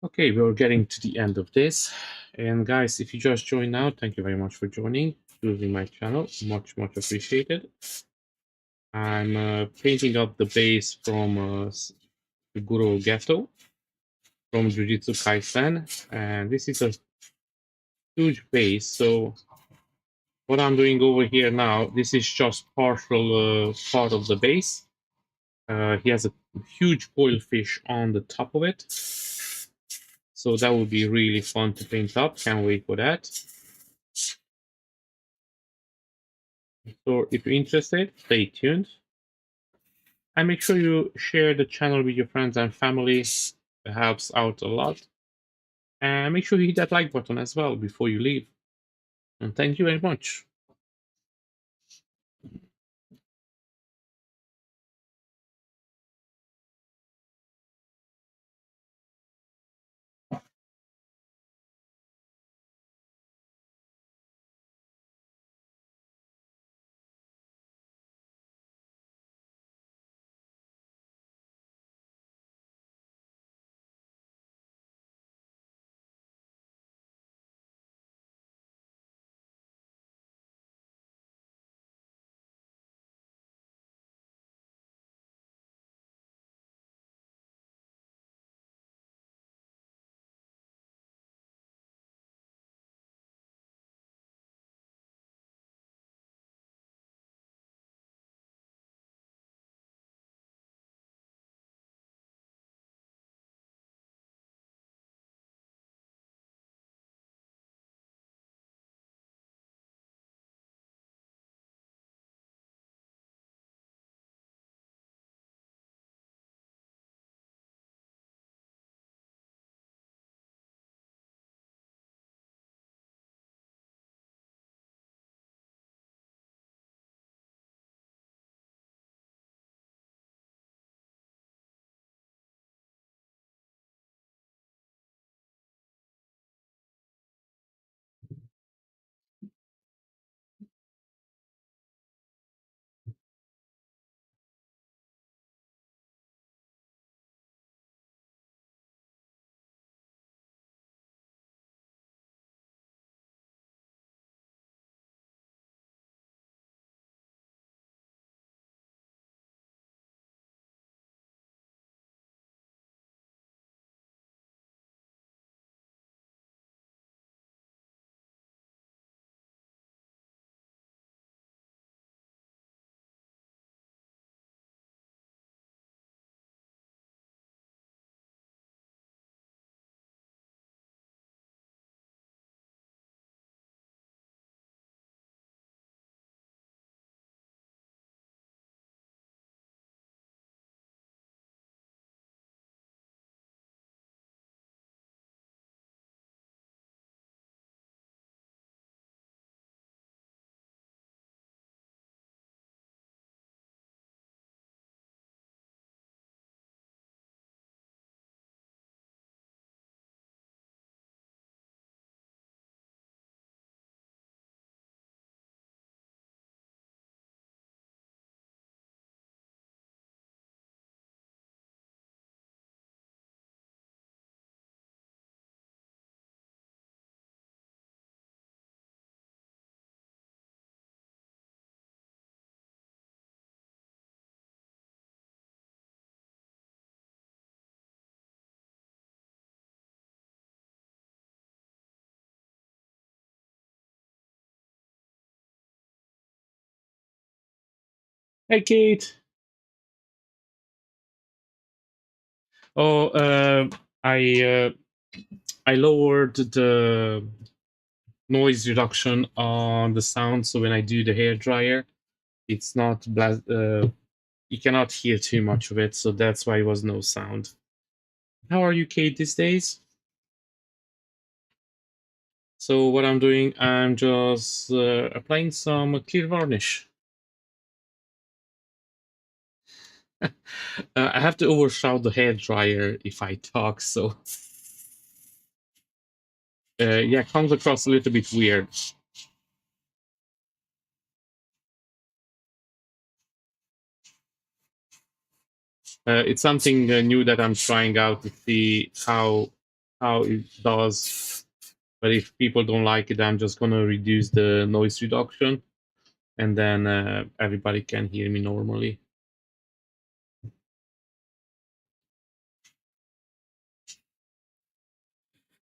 Okay, we're getting to the end of this. And guys, if you just joined now, thank you very much for joining, choosing my channel. Much, much appreciated. I'm painting up the base from Suguru Geto from Jujutsu Kaisen. And this is a huge base. So what I'm doing over here now, this is just partial part of the base. He has a huge coil fish on the top of it. So that would be really fun to paint up. Can't wait for that. So if you're interested, stay tuned. And make sure you share the channel with your friends and family. It helps out a lot. And make sure you hit that like button as well before you leave. And thank you very much. Hey, Kate. Oh, I I lowered the noise reduction on the sound, so when I do the hair dryer, it's not you cannot hear too much of it, so that's why it was no sound. How are you, Kate, these days? So what I'm doing, I'm just applying some clear varnish. I have to overshout the hair dryer if I talk, so yeah, comes across a little bit weird. It's something new that I'm trying out to see how how it does. But if people don't like it, I'm just gonna reduce the noise reduction, and then everybody can hear me normally.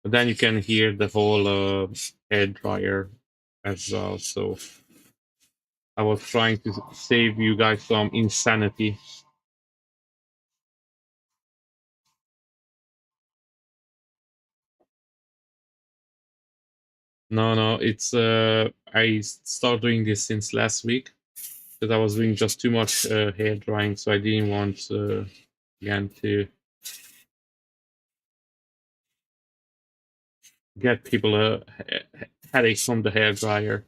But then you can hear the whole hair dryer as well. So I was trying to save you guys some insanity. No, no, it's I started doing this since last week because I was doing just too much hair drying, so I didn't want again to get people a headache from the hair dryer.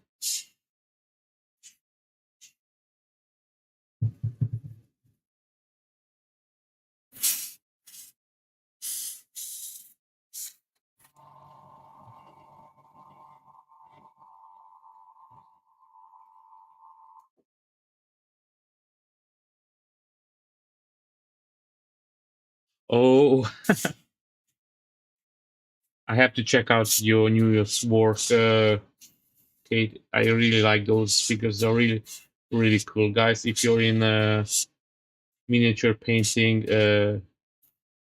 Oh, I have to check out your New Year's work, Kate. I really like those figures. They're really, really cool, guys. If you're in miniature painting,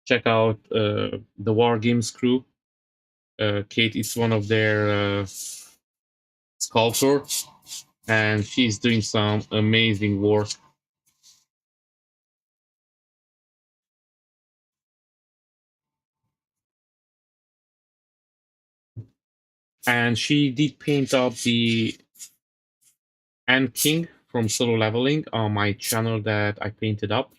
check out the War Games crew. Kate is one of their sculptors, and she's doing some amazing work. And she did paint up the Ant King from Solo Leveling on my channel that I painted up.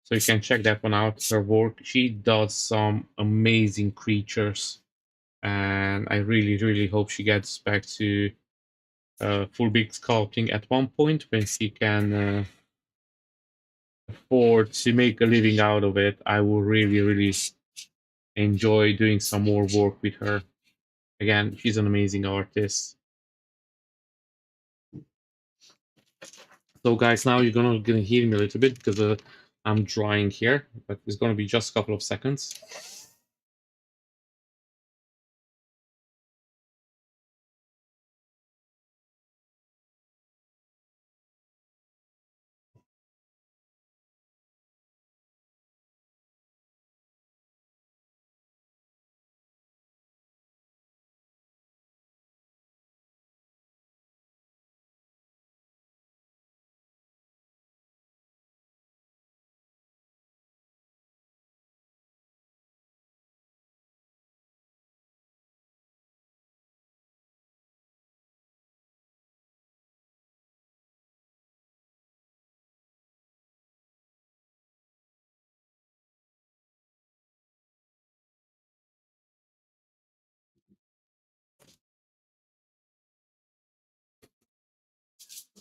So you can check that one out. Her work. She does some amazing creatures, and I really, really hope she gets back to full big sculpting at one point when she can afford to make a living out of it. I will really, really enjoy doing some more work with her. Again, she's an amazing artist. So, guys, now you're gonna hear me a little bit because I'm drying here, but it's gonna be just a couple of seconds.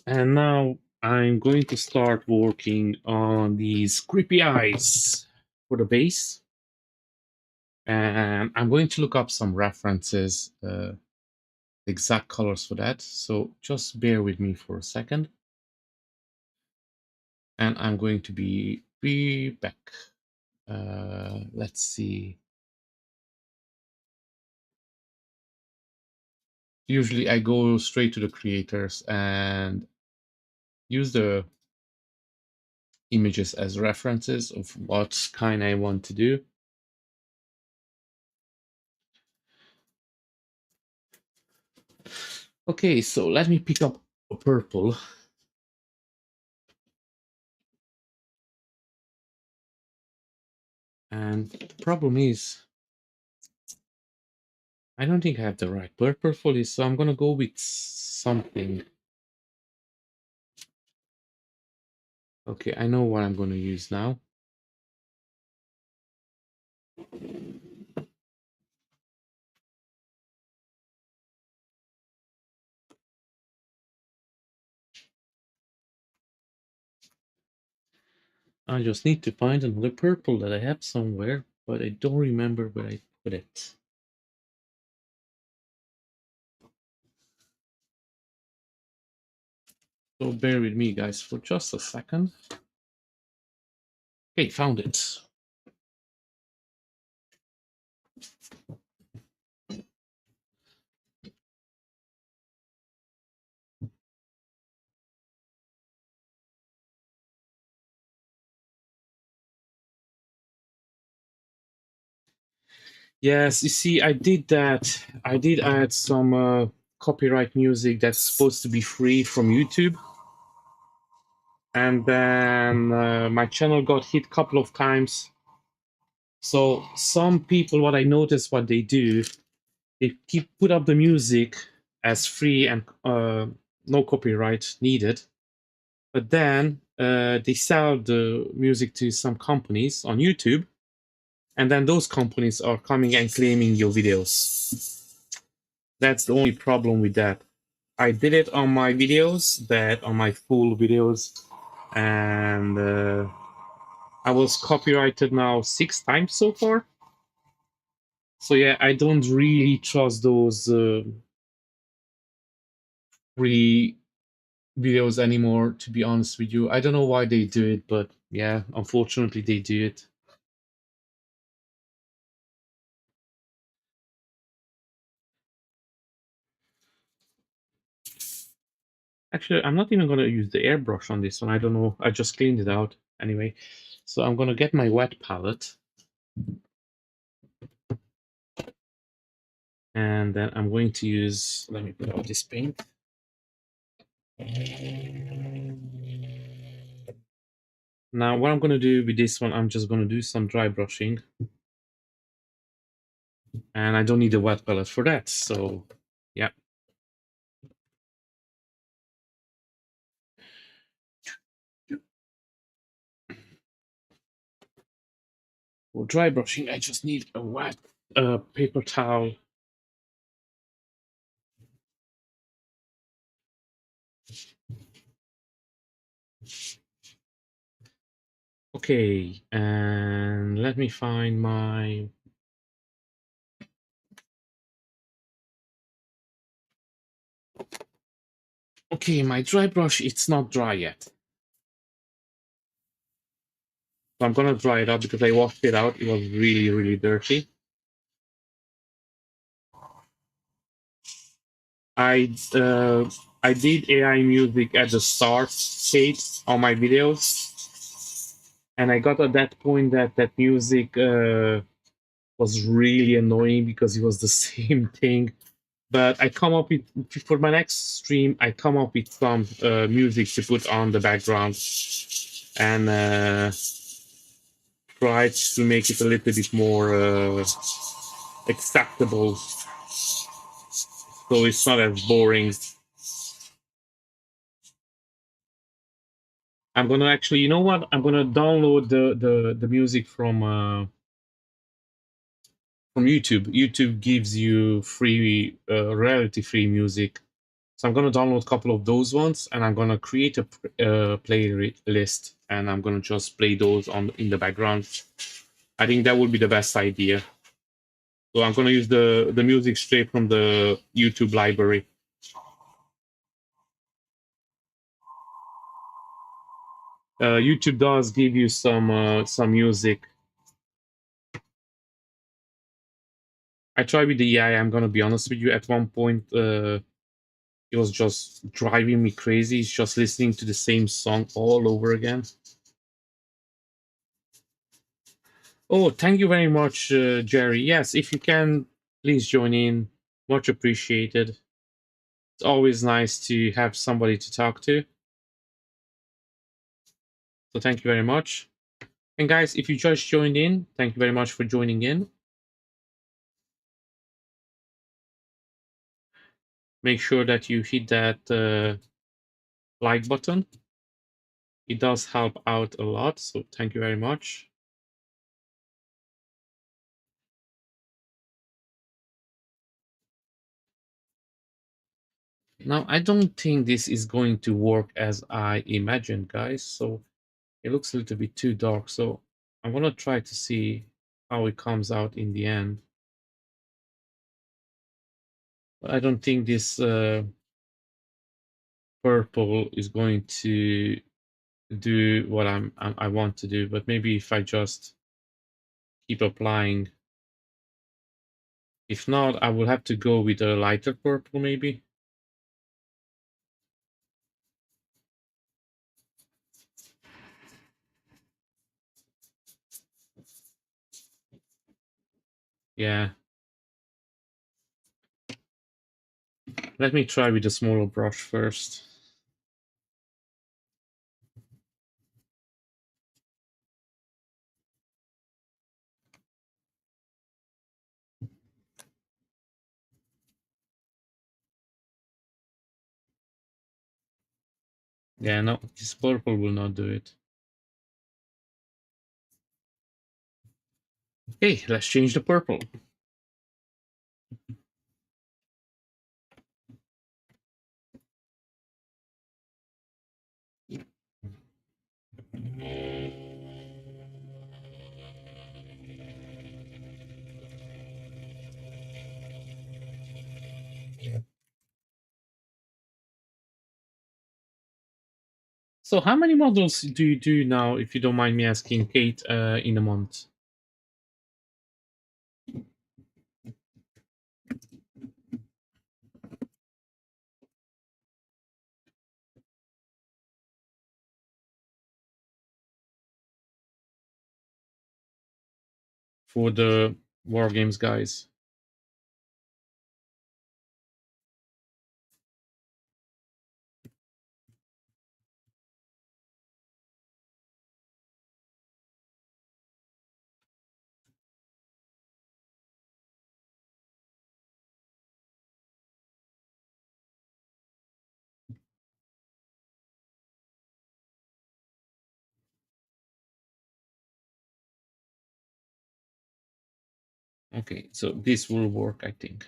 And now I'm going to start working on these creepy eyes for the base. And I'm going to look up some references, exact colors for that. So just bear with me for a second. And I'm going to be back. Let's see. Usually I go straight to the creators and use the images as references of what kind I want to do. Okay, so let me pick up a purple. And the problem is, I don't think I have the right purple is, so I'm gonna go with something. Okay, I know what I'm gonna use now. I just need to find another purple that I have somewhere, but I don't remember where I put it. So bear with me, guys, for just a second. Okay, found it. Yes, you see, I did that. I did add some copyright music that's supposed to be free from YouTube. And then my channel got hit a couple of times. So some people, what I noticed, what they do, they keep put up the music as free and no copyright needed. But then they sell the music to some companies on YouTube, and then those companies are coming and claiming your videos. That's the only problem with that. I did it on my videos, that on my full videos, and I was copyrighted now 6 times so far. So yeah, I don't really trust those free videos anymore, to be honest with you. I don't know why they do it, but yeah, unfortunately they do it. Actually, I'm not even going to use the airbrush on this one. I don't know. I just cleaned it out anyway. So I'm going to get my wet palette. And then I'm going to use, let me put out this paint. Now, what I'm going to do with this one, I'm just going to do some dry brushing. And I don't need a wet palette for that. So, yeah. For dry brushing, I just need a wet paper towel. Okay, and let me find my... Okay, my dry brush, it's not dry yet. So I'm gonna dry it up because I washed it out. It was really, really dirty. I uh, I did AI music at the start stage on my videos, and I got at that point that that music was really annoying because it was the same thing. But I come up with, for my next stream, I come up with some music to put on the background and try to make it a little bit more acceptable, so it's not as boring. I'm gonna actually, you know what? I'm gonna download the music from YouTube. YouTube gives you free, royalty free music. So I'm gonna download a couple of those ones, and I'm gonna create a playlist, and I'm gonna just play those on in the background. I think that would be the best idea. So I'm gonna use the music straight from the YouTube library. YouTube does give you some music. I tried with the AI. I'm gonna be honest with you. At one point, it was just driving me crazy. It's just listening to the same song all over again. Oh, thank you very much, Jerry. Yes, if you can, please join in. Much appreciated. It's always nice to have somebody to talk to. So thank you very much. And guys, if you just joined in, thank you very much for joining in. Make sure that you hit that like button. It does help out a lot. So thank you very much. Now, I don't think this is going to work as I imagined, guys. So it looks a little bit too dark. So I'm going to try to see how it comes out in the end. But I don't think this purple is going to do what I want to do. But maybe if I just keep applying. If not, I will have to go with a lighter purple, maybe. Yeah. Let me try with a smaller brush first. Yeah, no, this purple will not do it. Okay, let's change the purple. So how many models do you do now, if you don't mind me asking, Kate, in a month? For the War Games guys? Okay, so this will work, I think.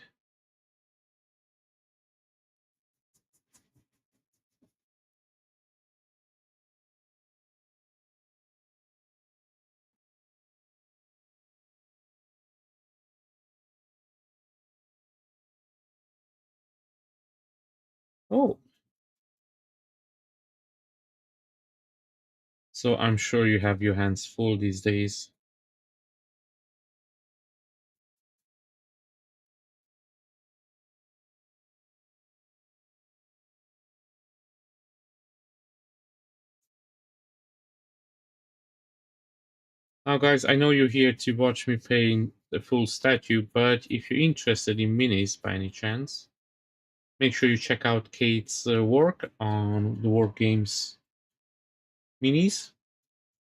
Oh, so I'm sure you have your hands full these days. Now, guys, I know you're here to watch me paint the full statue, but if you're interested in minis by any chance, make sure you check out Kate's work on the War Games minis.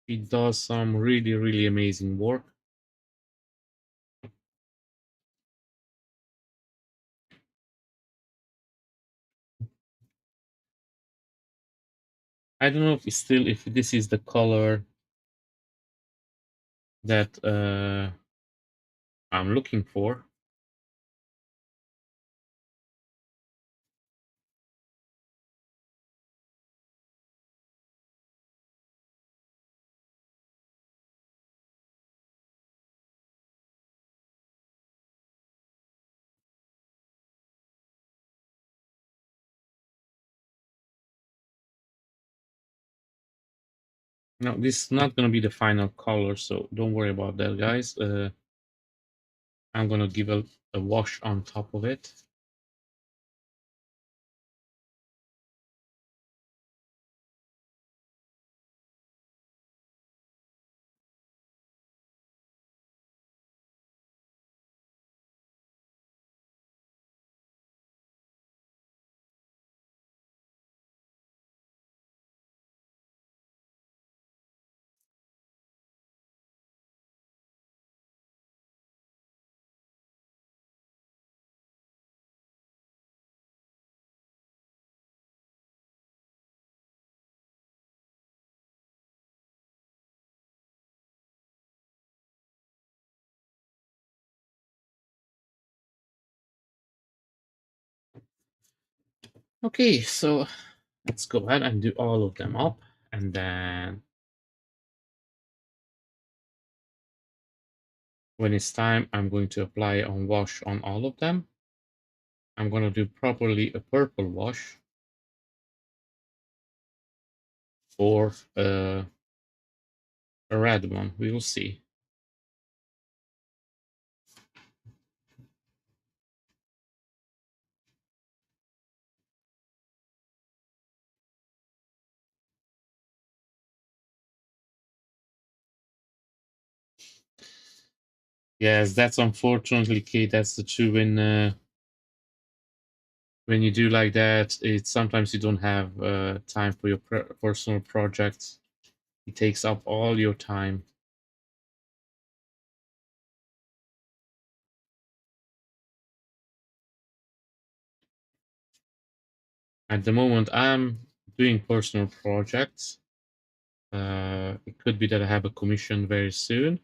He does some really, really amazing work. I don't know if this is the color that I'm looking for. No, this is not going to be the final color, so don't worry about that, guys. I'm going to give a wash on top of it. Okay, so let's go ahead and do all of them up, and then when it's time, I'm going to apply on wash on all of them. I'm going to do properly a purple wash or a red one. We will see. Yes, that's unfortunately, Kate. That's the truth. When you do like that, it's sometimes you don't have time for your personal projects. It takes up all your time. At the moment, I'm doing personal projects. It could be that I have a commission very soon.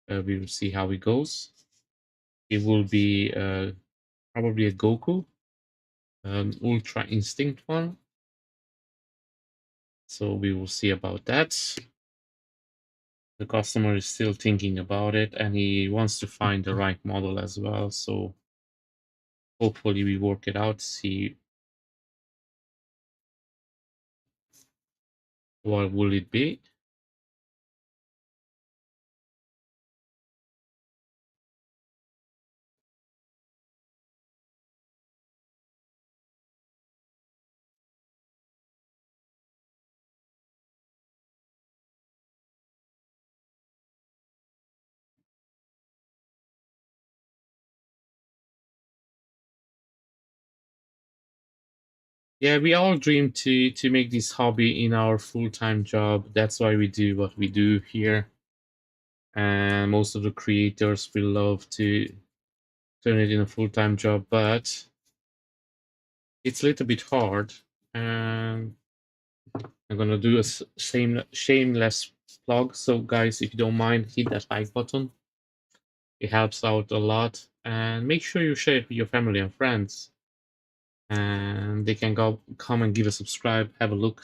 We will see how it goes. It will be probably a Goku, an Ultra Instinct one. So we will see about that. The customer is still thinking about it and he wants to find the right model as well. So hopefully we work it out, see what will it be. Yeah, we all dream to make this hobby in our full-time job. That's why we do what we do here. And most of the creators will love to turn it in a full-time job, but it's a little bit hard. And I'm gonna do a shameless plug. So guys, if you don't mind, hit that like button. It helps out a lot. And make sure you share it with your family and friends. And they can come and give a subscribe, have a look.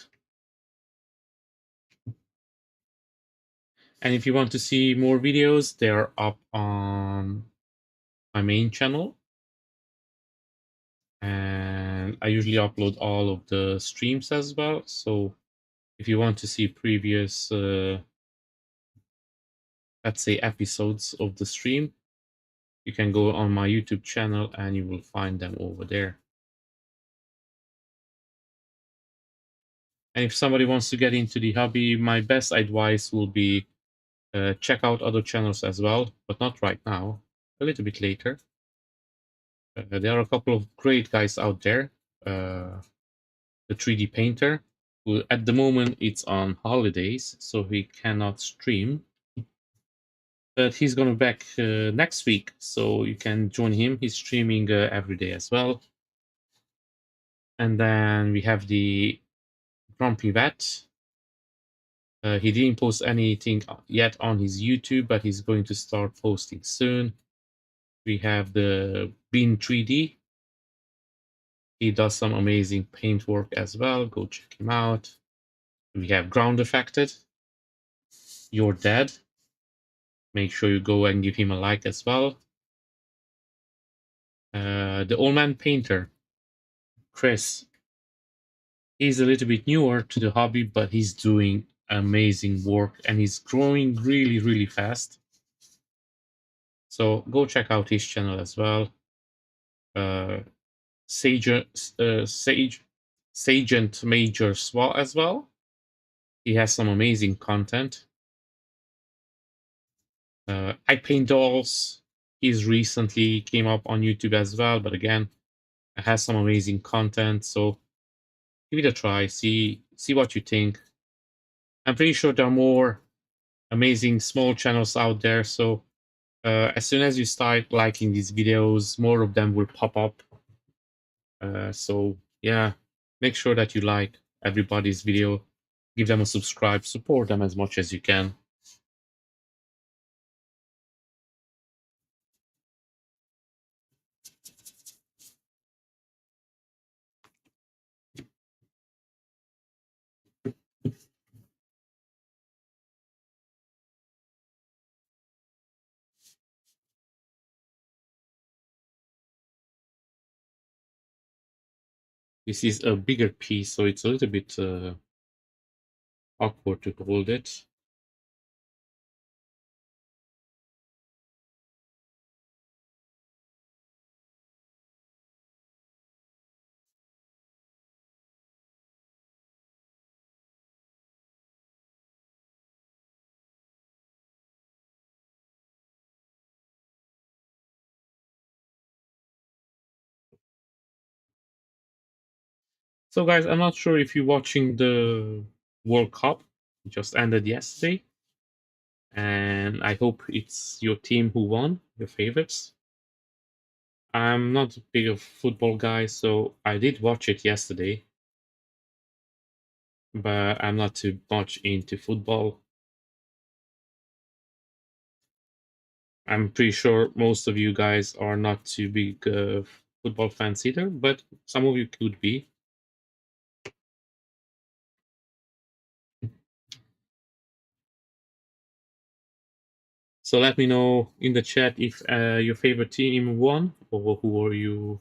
And if you want to see more videos, they're up on my main channel. And I usually upload all of the streams as well. So if you want to see previous, let's say, episodes of the stream, you can go on my YouTube channel and you will find them over there. And if somebody wants to get into the hobby, my best advice will be check out other channels as well, but not right now, a little bit later. There are a couple of great guys out there. The 3D painter, who at the moment it's on holidays, so he cannot stream. But he's gonna be back next week, so you can join him. He's streaming every day as well. And then we have the Grumpy Vet. He didn't post anything yet on his YouTube, but he's going to start posting soon. We have the Bean 3D. He does some amazing paint work as well. Go check him out. We have Ground Affected. You're Dead. Make sure you go and give him a like as well. The Old Man Painter, Chris. He's a little bit newer to the hobby, but he's doing amazing work and he's growing really, really fast. So go check out his channel as well. Sage, Sagent Major Swat as well. He has some amazing content. I Paint Dolls. He's recently came up on YouTube as well, but again, it has some amazing content. So give it a try. See what you think. I'm pretty sure there are more amazing small channels out there. So as soon as you start liking these videos, more of them will pop up. So yeah, make sure that you like everybody's video, give them a subscribe, support them as much as you can. This is a bigger piece, so it's a little bit awkward to hold it. So, guys, I'm not sure if you're watching the World Cup. It just ended yesterday, and I hope it's your team who won, your favorites. I'm not a big of football guy, so I did watch it yesterday, but I'm not too much into football. I'm pretty sure most of you guys are not too big football fans either, but some of you could be. So let me know in the chat if your favorite team won or who are you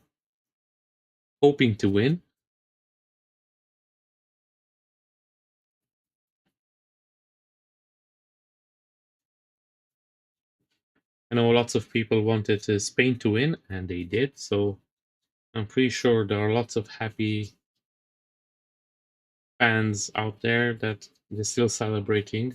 hoping to win. I know lots of people wanted Spain to win, and they did. So I'm pretty sure there are lots of happy fans out there that they're still celebrating.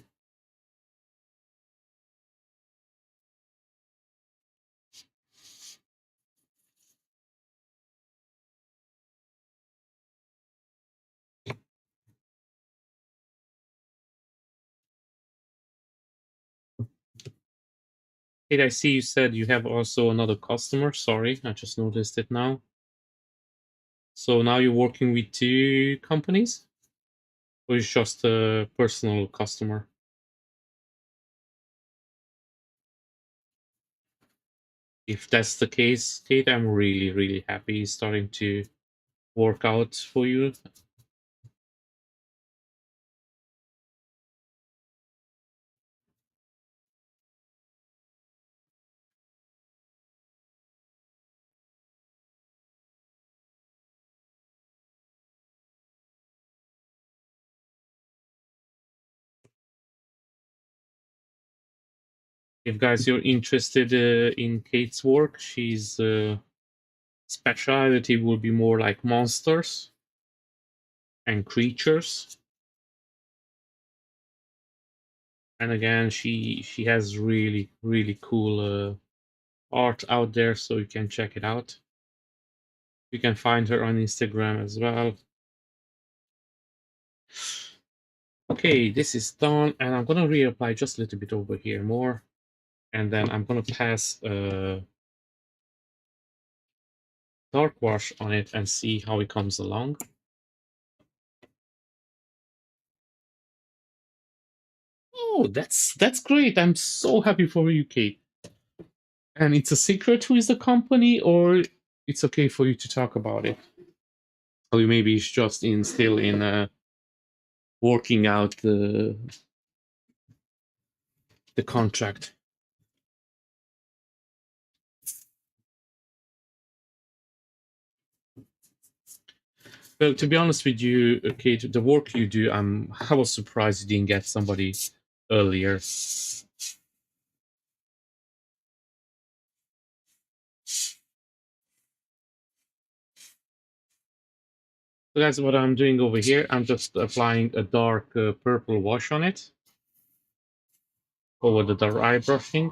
Hey, I see you said you have also another customer. Sorry, I just noticed it now. So now you're working with two companies, or is just a personal customer? If that's the case, Kate, I'm really, really happy it's starting to work out for you. If guys you're interested in Kate's work, she's speciality will be more like monsters and creatures. And again, she has really, really cool art out there, so you can check it out. You can find her on Instagram as well. Okay, this is done, and I'm gonna reapply just a little bit over here more, and then I'm gonna pass dark wash on it and see how it comes along. Oh, that's great! I'm so happy for you, Kate. And it's a secret who is the company, or it's okay for you to talk about it, or maybe it's just in still in working out the contract. Well, to be honest with you, Kate, the work you do, I was surprised you didn't get somebody earlier. So that's what I'm doing over here. I'm just applying a dark purple wash on it over the dry brushing.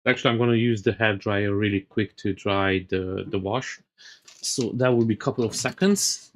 Actually, I'm going to use the hair dryer really quick to dry the wash. So that will be a couple of seconds.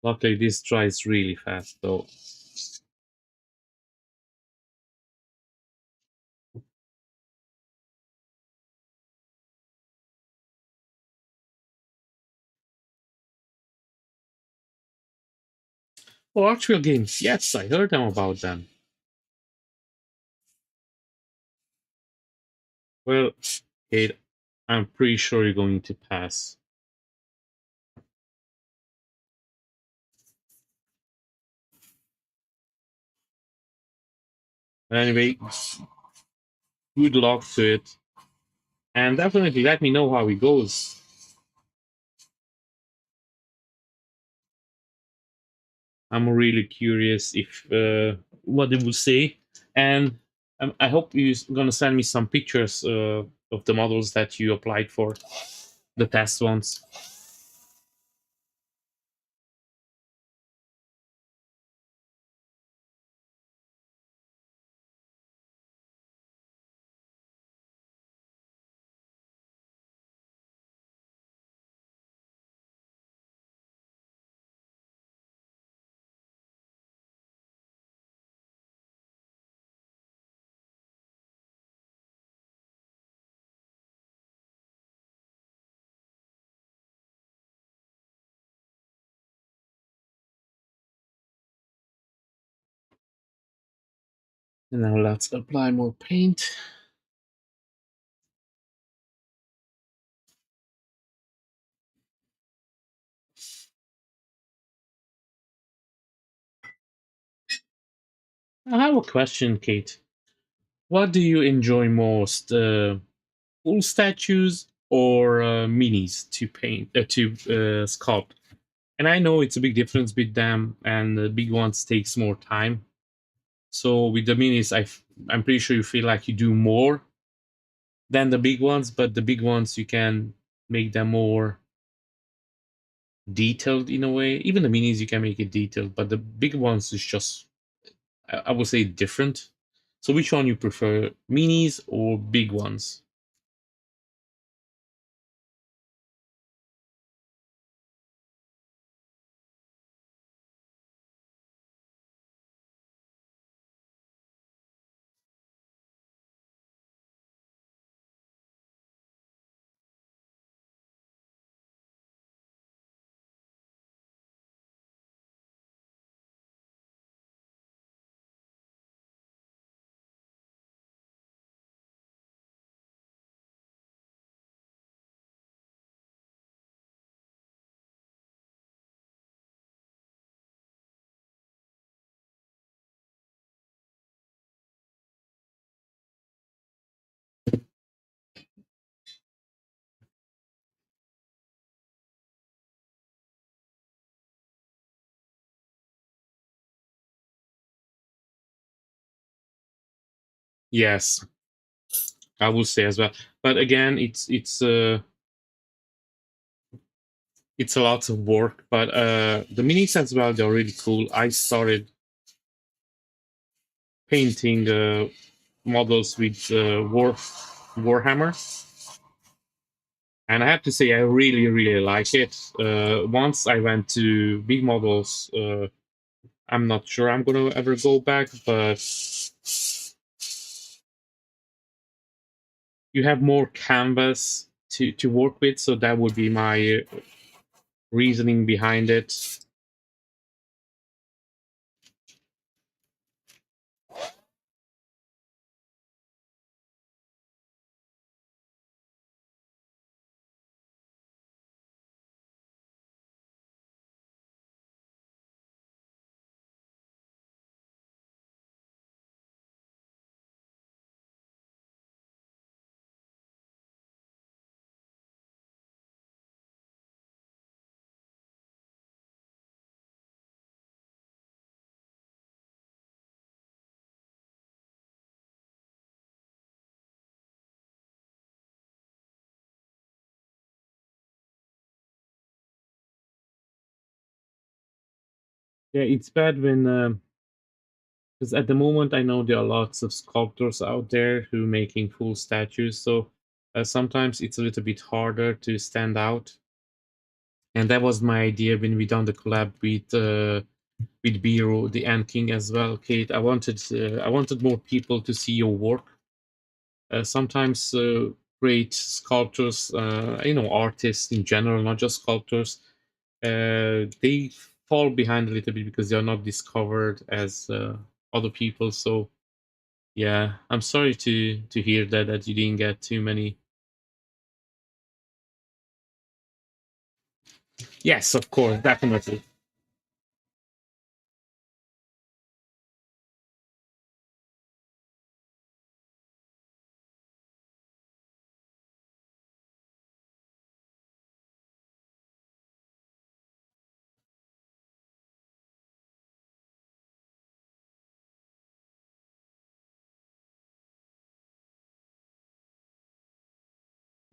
Luckily, this dries really fast, though. Oh, actual games. Yes, I heard them about them. Well, Kate, I'm pretty sure you're going to pass. Anyway, good luck to it. And definitely let me know how it goes. I'm really curious if what they will say. And I hope you're going to send me some pictures of the models that you applied for, the test ones. And now let's apply more paint. I have a question, Kate. What do you enjoy most? Full statues or minis to paint to sculpt? And I know it's a big difference with them, and the big ones takes more time. So with the minis, I'm pretty sure you feel like you do more than the big ones, but the big ones you can make them more detailed in a way. Even the minis you can make it detailed, but the big ones is just I would say different. So which one you prefer, minis or big ones? Yes, I would say as well. But again, it's a lot of work. But the minis as well, they're really cool. I started painting models with Warhammer, and I have to say I really really like it. Once I went to big models. I'm not sure I'm gonna ever go back, but you have more canvas to work with, so that would be my reasoning behind it. Yeah, it's bad when because at the moment I know there are lots of sculptors out there who making full statues, so sometimes it's a little bit harder to stand out. And that was my idea when we done the collab with Biro, the Ant King as well, Kate. I wanted more people to see your work. Sometimes great sculptors, artists in general, not just sculptors, they fall behind a little bit because they are not discovered as other people. So yeah, I'm sorry to hear that you didn't get too many. Yes, of course, definitely.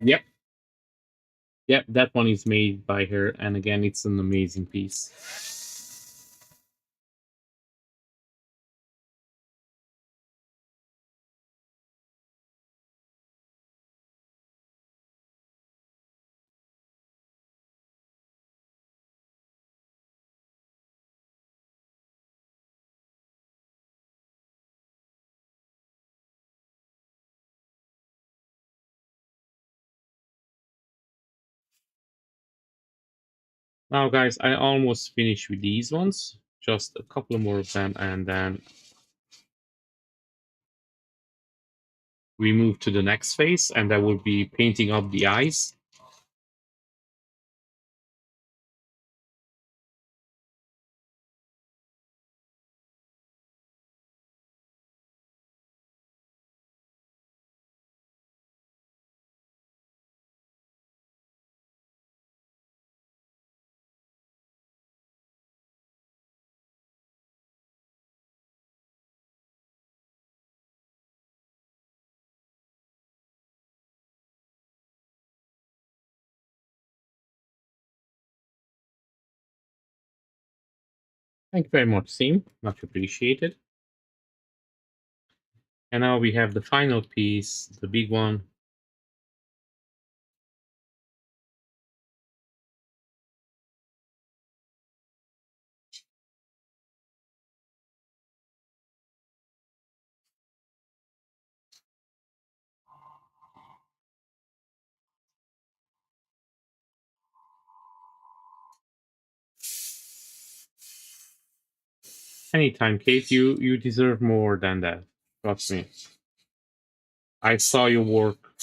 Yep, yep, that one is made by her, and again, it's an amazing piece. Now, guys, I almost finished with these ones. Just a couple more of them, and then we move to the next phase, and I will be painting up the eyes. Thank you very much, Sim. Much appreciated. And now we have the final piece, the big one. Anytime, Kate, you deserve more than that. Trust me. I saw your work.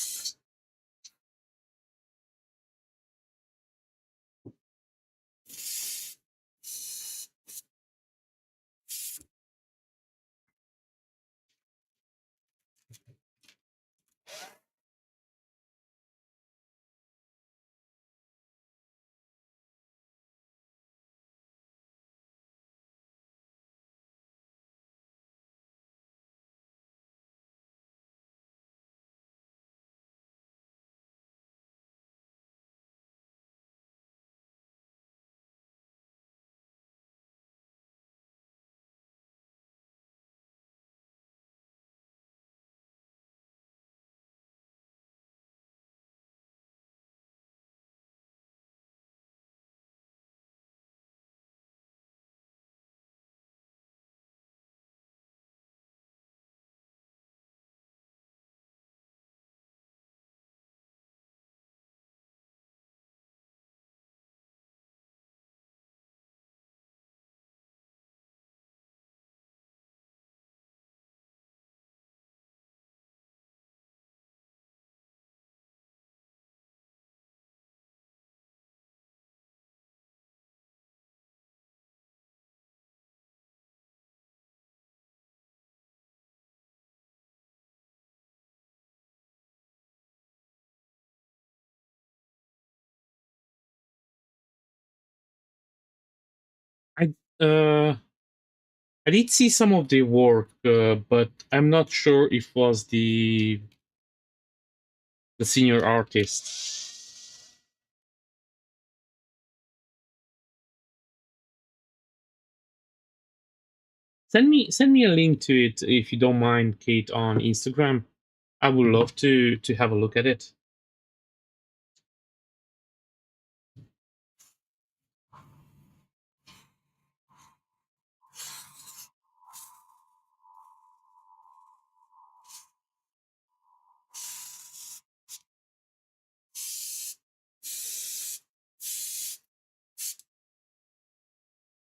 I uh I did see some of the work, but I'm not sure if was the senior artist. Send me a link to it if you don't mind, Kate, on Instagram. I would love to have a look at it.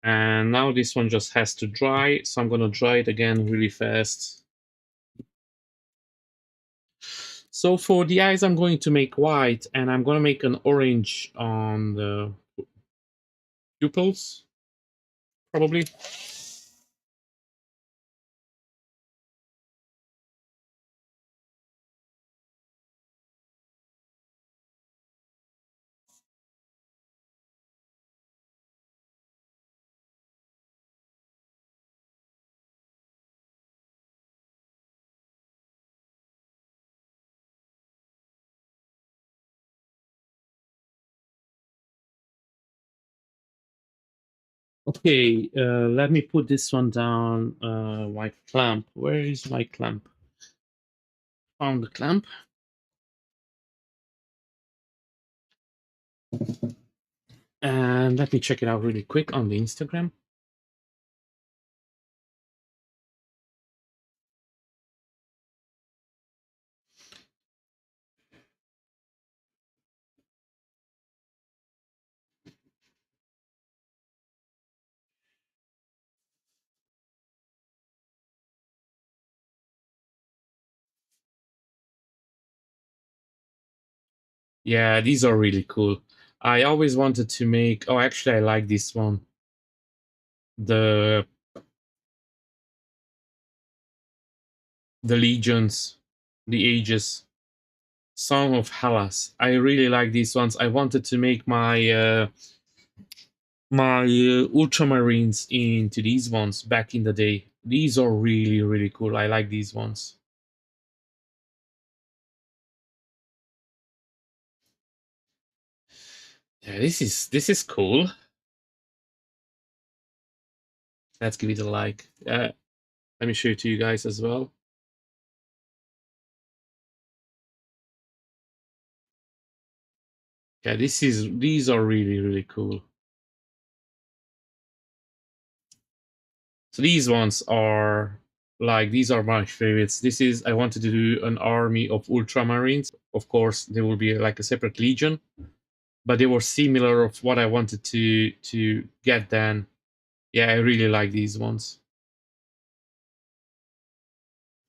And now this one just has to dry, so I'm gonna dry it again really fast. So for the eyes, I'm going to make white, and I'm gonna make an orange on the pupils, probably. Okay, let me put this one down. My clamp. Where is my clamp? Found the clamp. And let me check it out really quick on the Instagram. Yeah, these are really cool. I always wanted to make. Oh, actually, I like this one. The legions, the ages, Song of Hellas. I really like these ones. I wanted to make my ultramarines into these ones back in the day. These are really really cool. I like these ones. Yeah, this is cool. Let's give it a like. Let me show it to you guys as well. Yeah, these are really really cool. So these ones are like these are my favorites. This is I wanted to do an army of ultramarines. Of course, there will be like a separate legion, but they were similar of what I wanted to get then. Yeah, I really like these ones.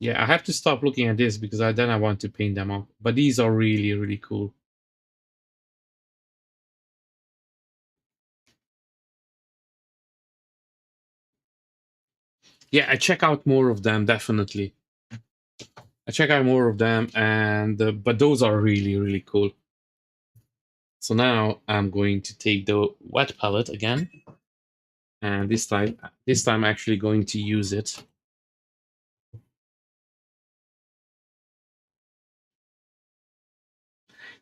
Yeah, I have to stop looking at this because then I want to paint them up. But these are really really cool. Yeah, I check out more of them definitely. I check out more of them, and but those are really really cool. So now I'm going to take the wet palette again, and this time I'm actually going to use it.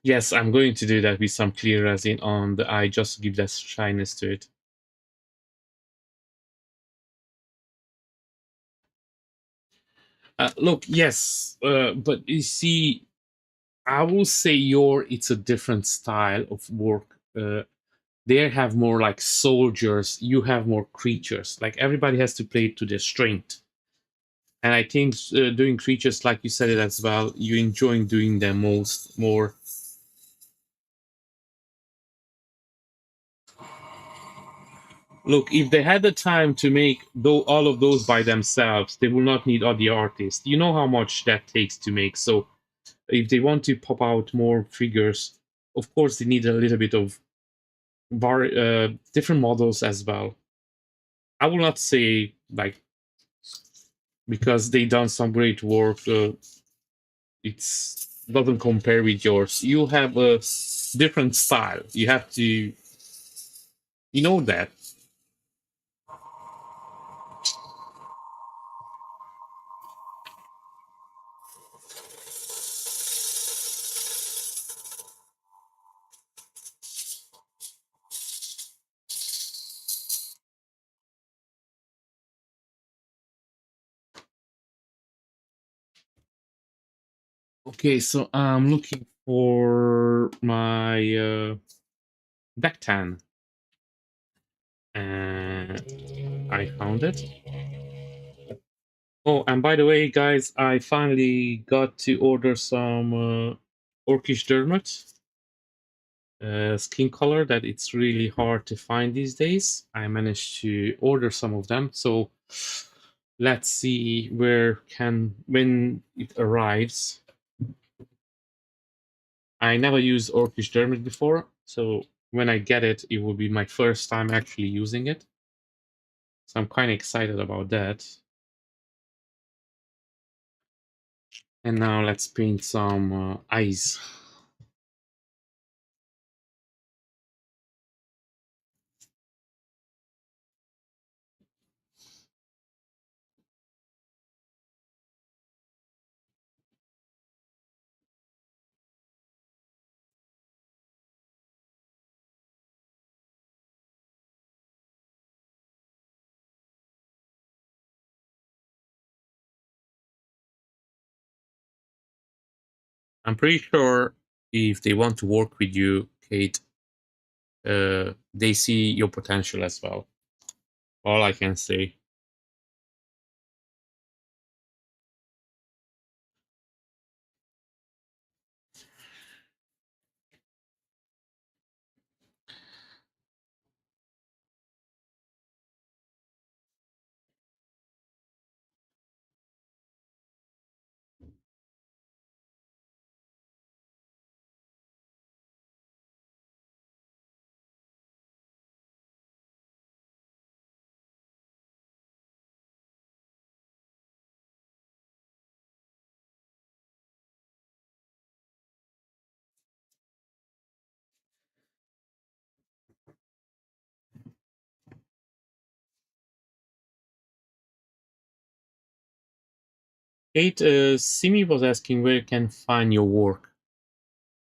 Yes, I'm going to do that with some clear resin on the eye just to give that shyness to it. Look, yes, but you see, I will say it's a different style of work. They have more like soldiers. You have more creatures. Like everybody has to play to their strength. And I think doing creatures, like you said it as well, you enjoy doing them most more. Look, if they had the time to make all of those by themselves, they will not need all the artists. You know how much that takes to make. So if they want to pop out more figures, of course they need a little bit of different models as well. I will not say like because they done some great work. It's doesn't compare with yours. You have a different style. You have to, you know that. Okay, so I'm looking for my deck tan, and I found it. Oh, and by the way, guys, I finally got to order some Orcish Dermot. skin color that it's really hard to find these days. I managed to order some of them, so let's see when it arrives. I never used Orcish Dermot before, so when I get it, it will be my first time actually using it. So I'm kind of excited about that. And now let's paint some eyes. I'm pretty sure if they want to work with you, Kate, they see your potential as well. All I can say. Kate, Simi was asking where you can find your work.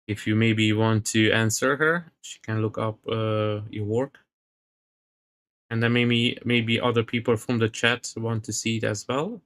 If you maybe want to answer her, she can look up your work. And then maybe other people from the chat want to see it as well.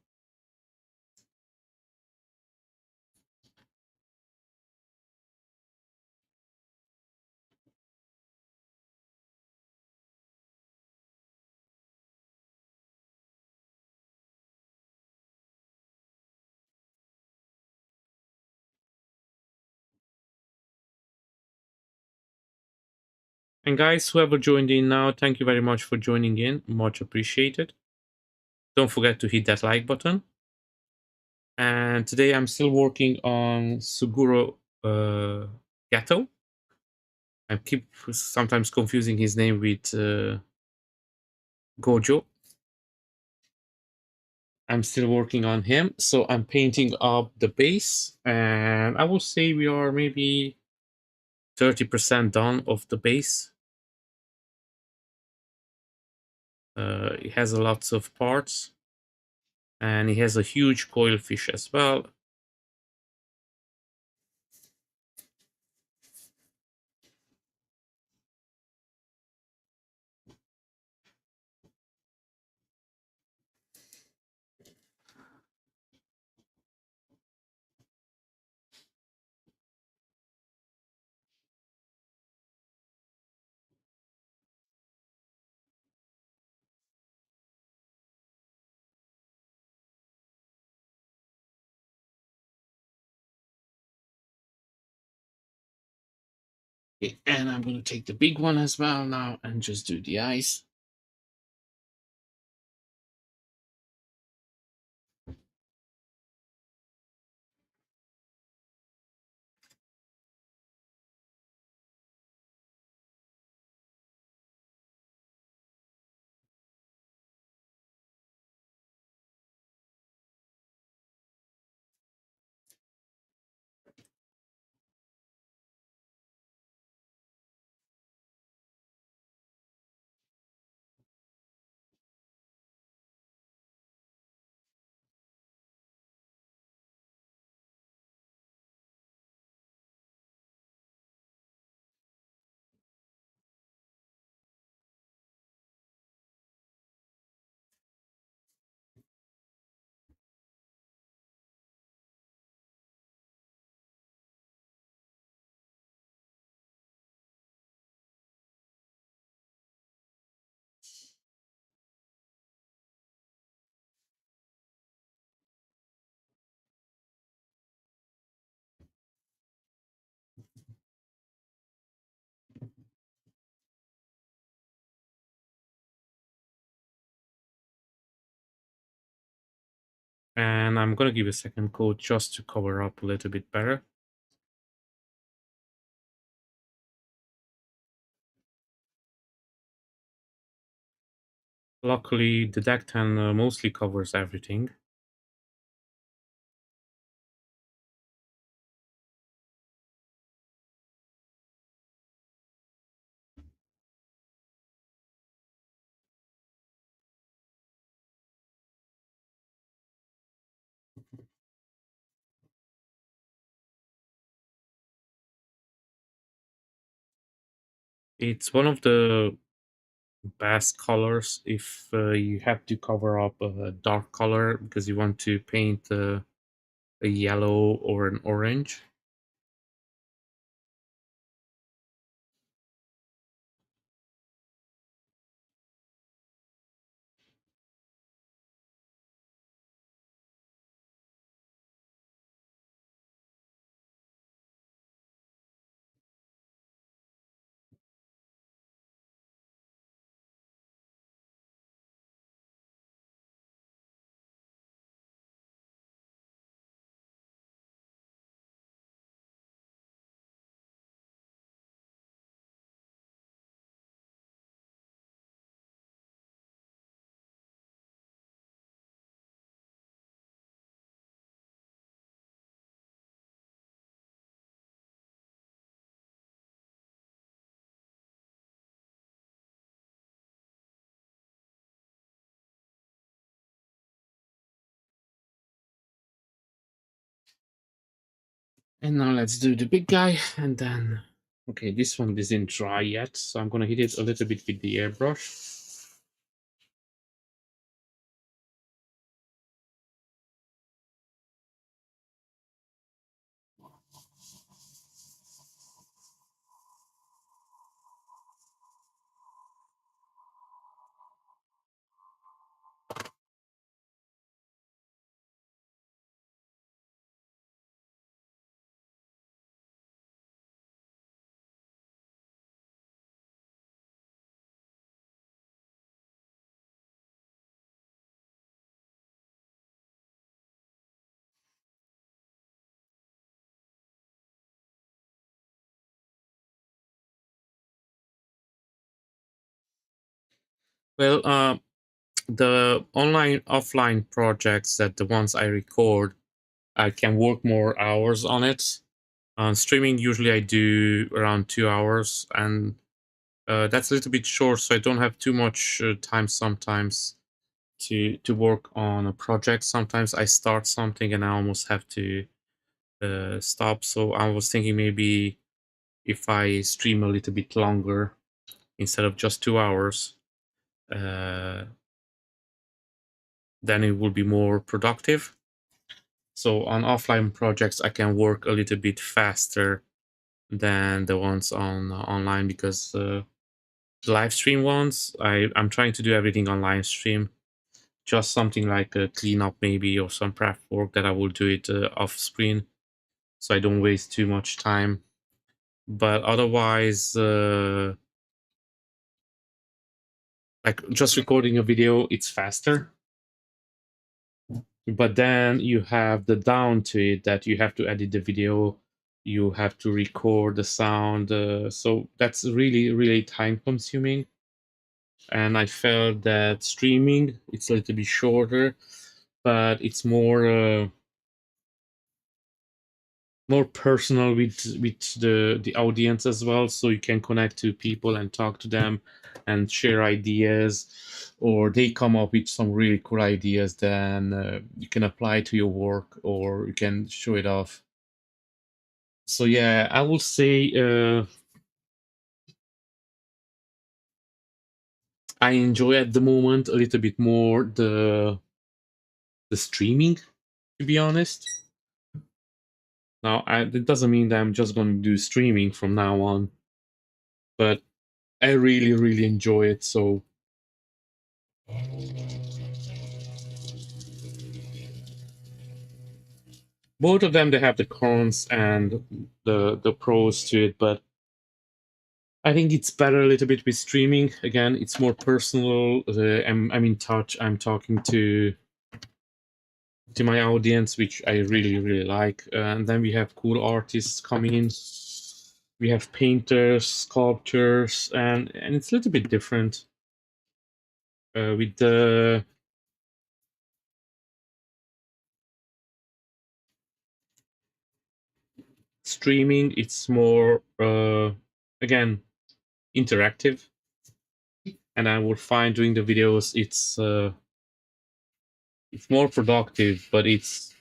And guys, whoever joined in now, thank you very much for joining in. Much appreciated. Don't forget to hit that like button. And today I'm still working on Suguru Geto. I keep sometimes confusing his name with Gojo. I'm still working on him, so I'm painting up the base, and I will say we are maybe 30% done of the base. It has a lots of parts, and it has a huge coil fish as well. Okay, and I'm gonna take the big one as well now and just do the eyes. And I'm gonna give a second coat just to cover up a little bit better. Luckily, the deck 10 mostly covers everything. It's one of the best colors if you have to cover up a dark color because you want to paint a yellow or an orange. And now let's do the big guy, and then, okay, this one isn't dry yet, so I'm gonna hit it a little bit with the airbrush. Well, the online offline projects that the ones I record, I can work more hours on it. On streaming, usually I do around 2 hours, and that's a little bit short, so I don't have too much time sometimes to work on a project. Sometimes I start something and I almost have to stop. So I was thinking maybe if I stream a little bit longer instead of just 2 hours, uh, then it will be more productive. So on offline projects, I can work a little bit faster than the ones on online because the live stream ones, I'm trying to do everything on live stream. Just something like a cleanup maybe or some prep work that I will do it off screen, so I don't waste too much time. But otherwise, like just recording a video, it's faster. But then you have the down to it that you have to edit the video, you have to record the sound, so that's really really time consuming. And I felt that streaming, it's a little bit shorter, but it's more personal with the audience as well, so you can connect to people and talk to them and share ideas, or they come up with some really cool ideas, then you can apply to your work or you can show it off. So yeah, I will say I enjoy at the moment a little bit more the streaming, to be honest. Now it doesn't mean that I'm just going to do streaming from now on, but I really really enjoy it. So both of them, they have the cons and the pros to it, but I think it's better a little bit with streaming. Again, it's more personal. I'm in touch. I'm talking to to my audience, which I really really like. And then we have cool artists coming in. We have painters, sculptors, and it's a little bit different with the streaming. It's more again interactive, and I would find doing the videos it's more productive, but it's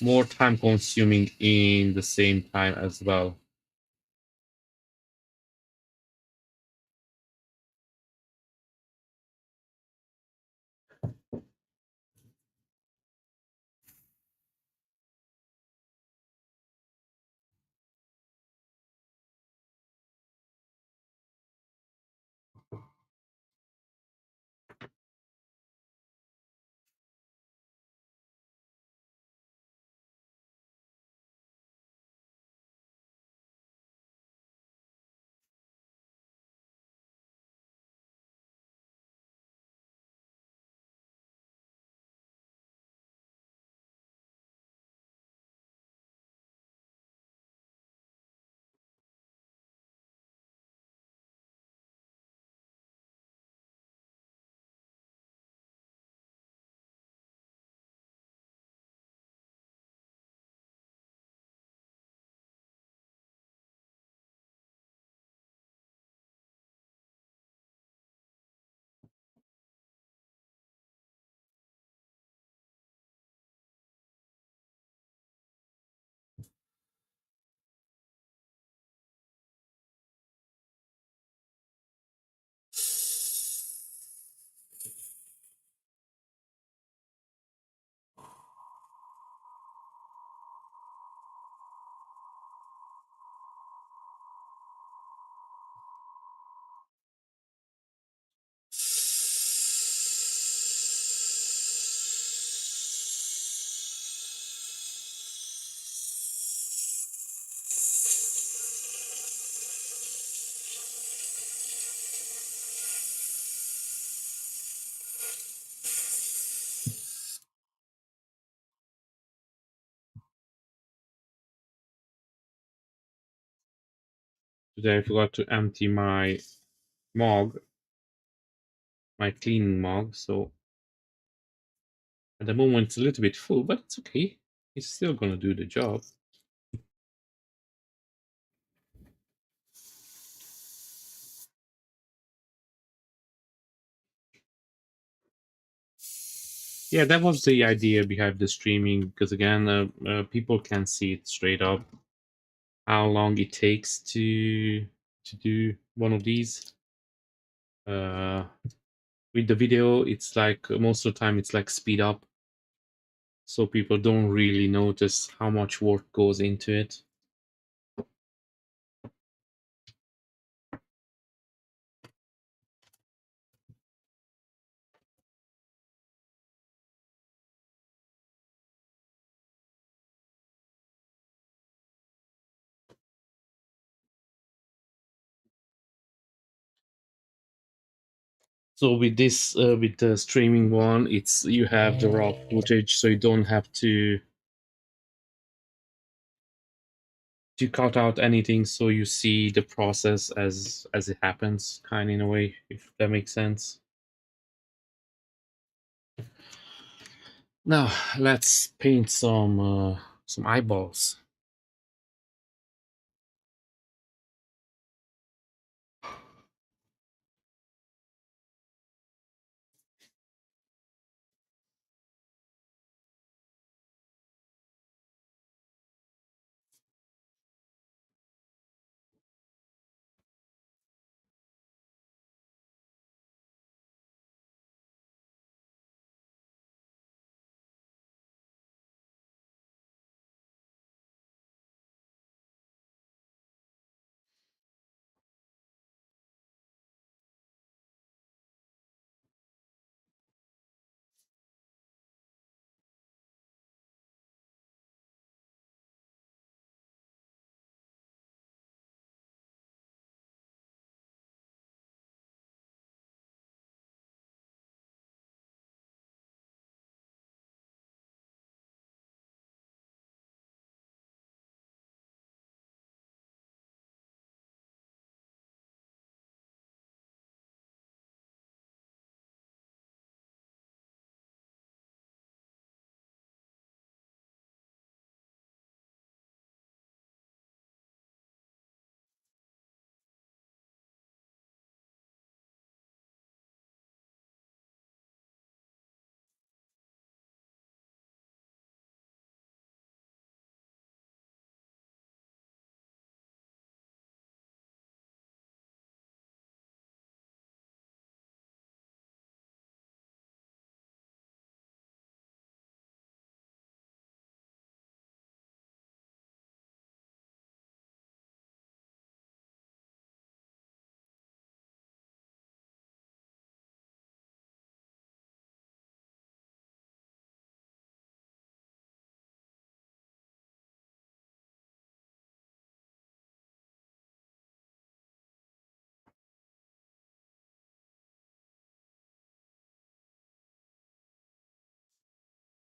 more time consuming in the same time as well. Today I forgot to empty my mug, my cleaning mug, so at the moment it's a little bit full, but it's okay. It's still gonna do the job. Yeah, that was the idea behind the streaming, because again, people can see it straight up how long it takes to do one of these. Uh, with the video, it's like most of the time it's like speed up, so people don't really notice how much work goes into it. So with this, with the streaming one, it's you have the raw footage, so you don't have to cut out anything, so you see the process as it happens, kind of in a way, if that makes sense. Now let's paint some eyeballs.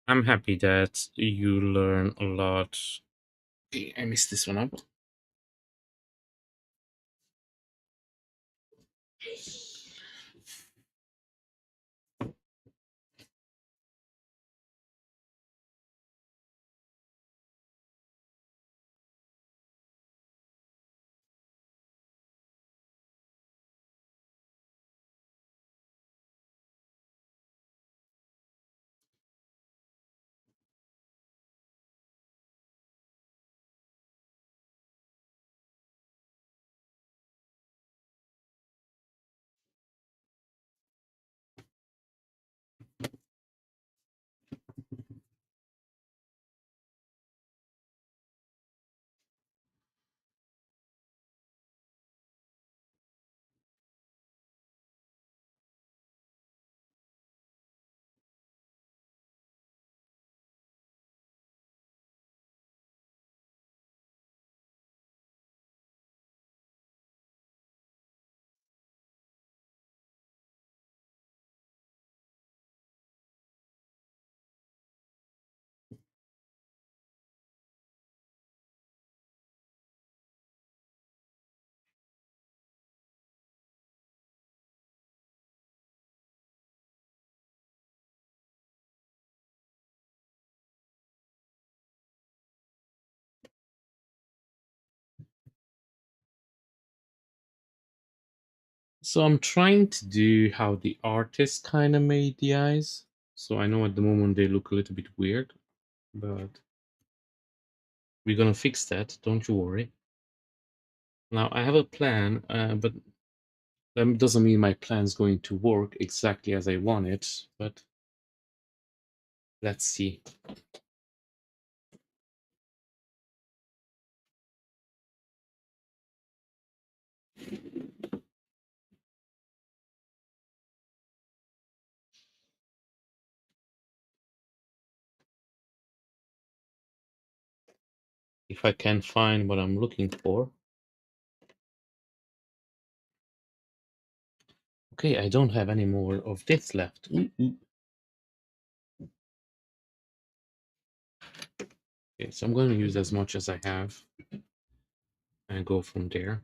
I'm happy that you learn a lot. Okay, I missed this one up. So I'm trying to do how the artist kind of made the eyes. So I know at the moment they look a little bit weird, but we're gonna fix that. Don't you worry. Now I have a plan, but that doesn't mean my plan's going to work exactly as I want it. But let's see if I can find what I'm looking for. Okay, I don't have any more of this left. Okay, so I'm going to use as much as I have and go from there.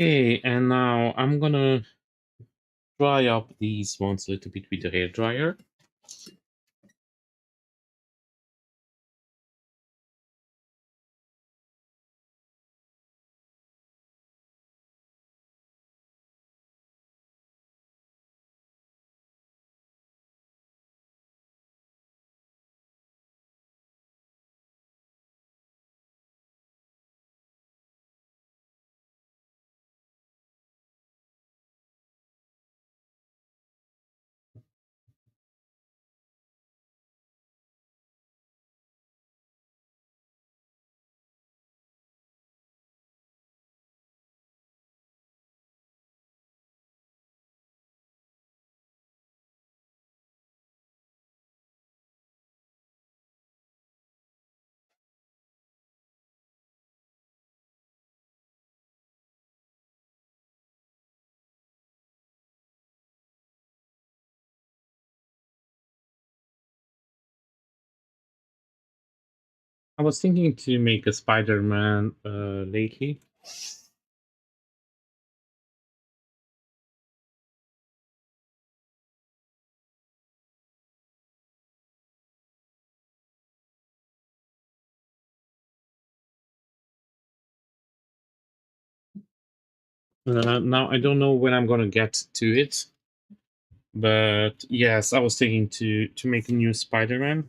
Okay, and now I'm gonna dry up these ones a little bit with the hair dryer. I was thinking to make a Spider-Man lately. Now I don't know when I'm gonna get to it, but yes, I was thinking to make a new Spider-Man.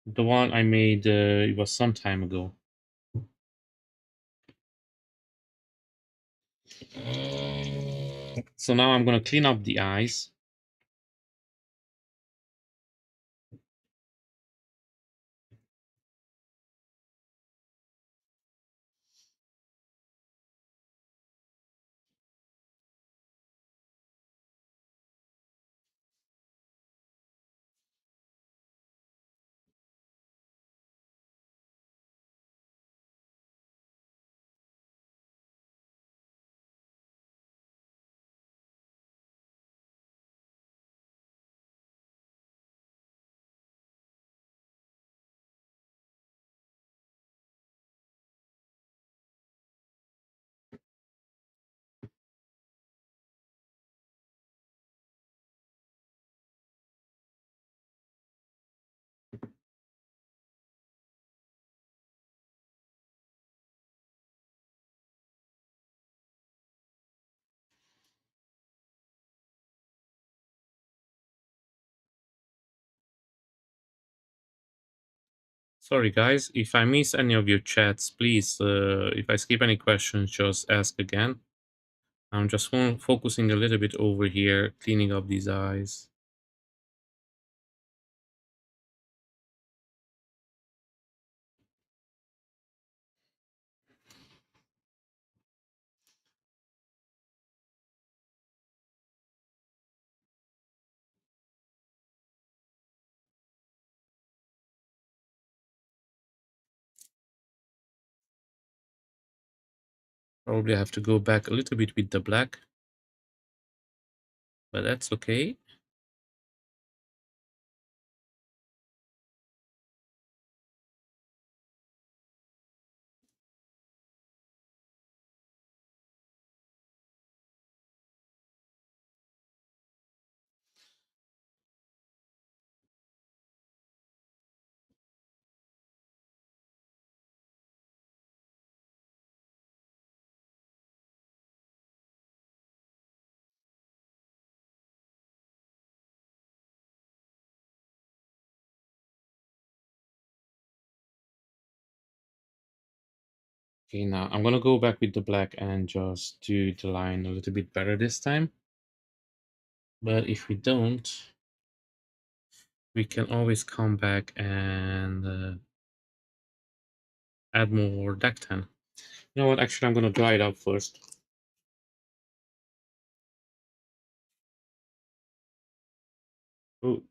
The one I made it was some time ago. So now I'm gonna clean up the eyes. Sorry guys, if I miss any of your chats, please, if I skip any questions, just ask again. I'm just focusing a little bit over here, cleaning up these eyes. Probably have to go back a little bit with the black, but that's okay. Okay, now I'm gonna go back with the black and just do the line a little bit better this time. But if we don't, we can always come back and add more deck 10. You know what? Actually, I'm gonna dry it up first. Oh,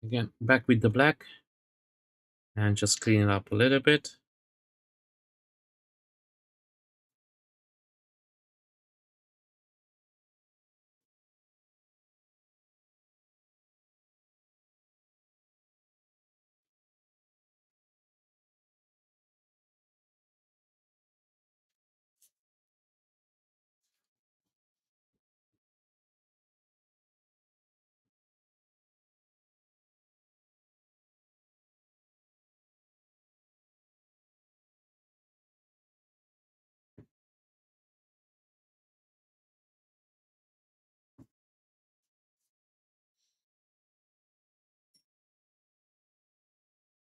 Again, back with the black and just clean it up a little bit.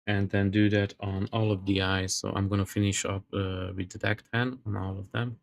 And then do that on all of the eyes. So I'm going to finish up with the deck 10 on all of them.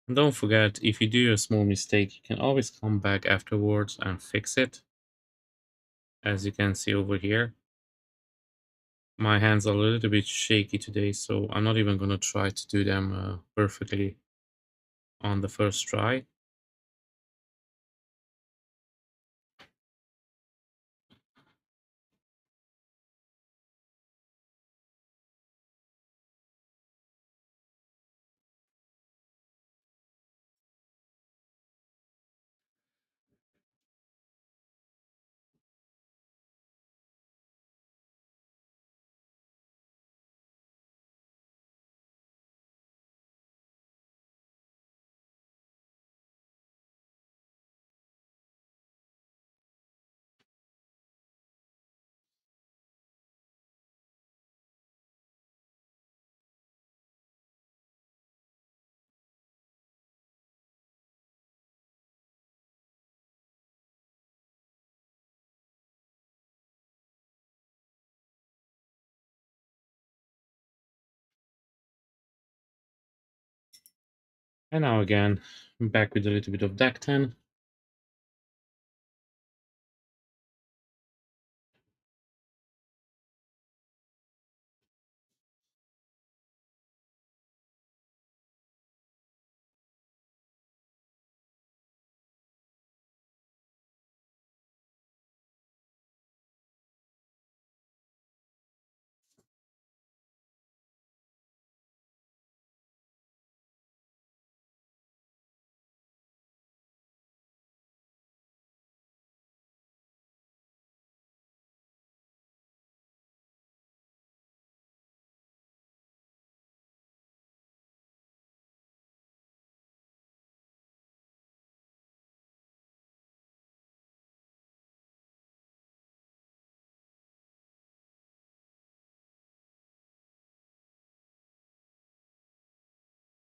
And don't forget, if you do a small mistake, you can always come back afterwards and fix it. As you can see over here, my hands are a little bit shaky today, so I'm not even going to try to do them perfectly on the first try. And now again, I'm back with a little bit of deck 10.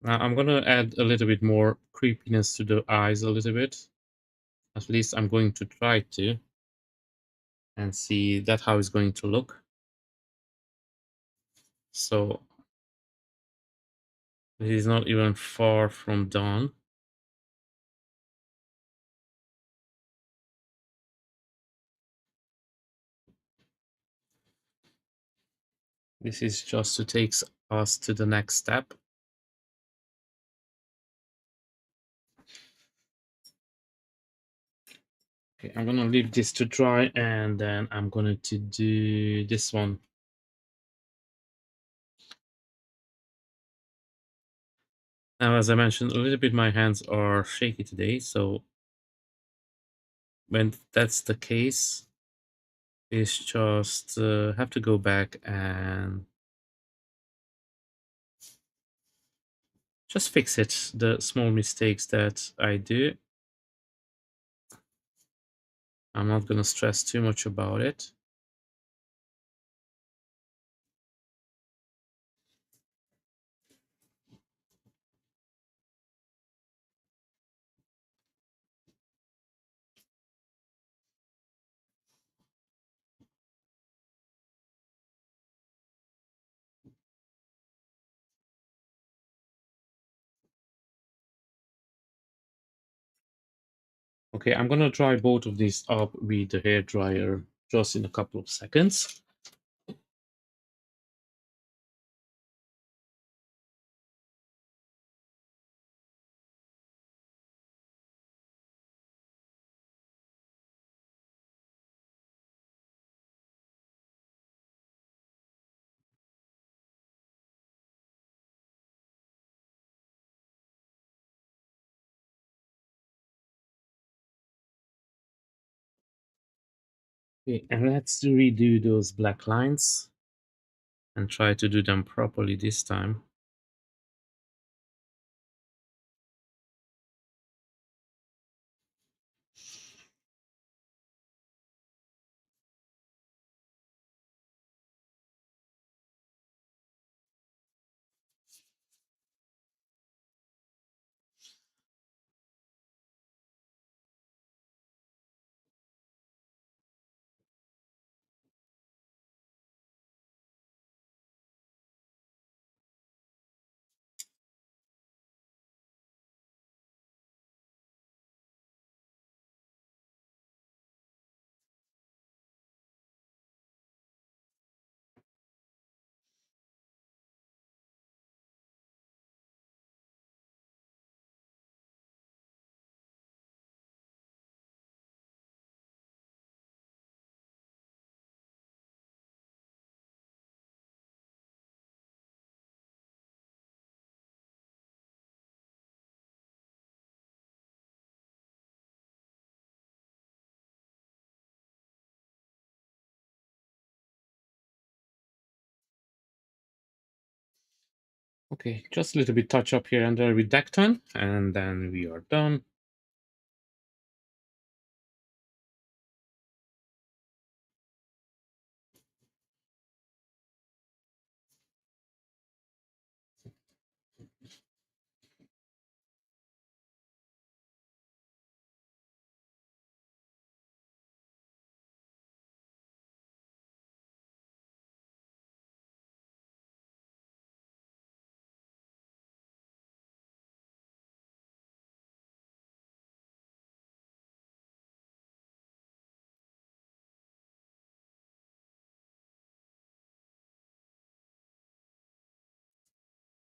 Now I'm going to add a little bit more creepiness to the eyes a little bit. At least I'm going to try to. And see that how it's going to look. So it is not even far from done. This is just to take us to the next step. Okay, I'm gonna leave this to dry and then I'm going to do this one. Now, as I mentioned, a little bit my hands are shaky today, so when that's the case, it's just have to go back and just fix it, the small mistakes that I do. I'm not gonna stress too much about it. Okay, I'm gonna dry both of these up with the hair dryer just in a couple of seconds. Okay, and let's redo those black lines and try to do them properly this time. Okay, just a little bit touch up here and there with Decton, and then we are done.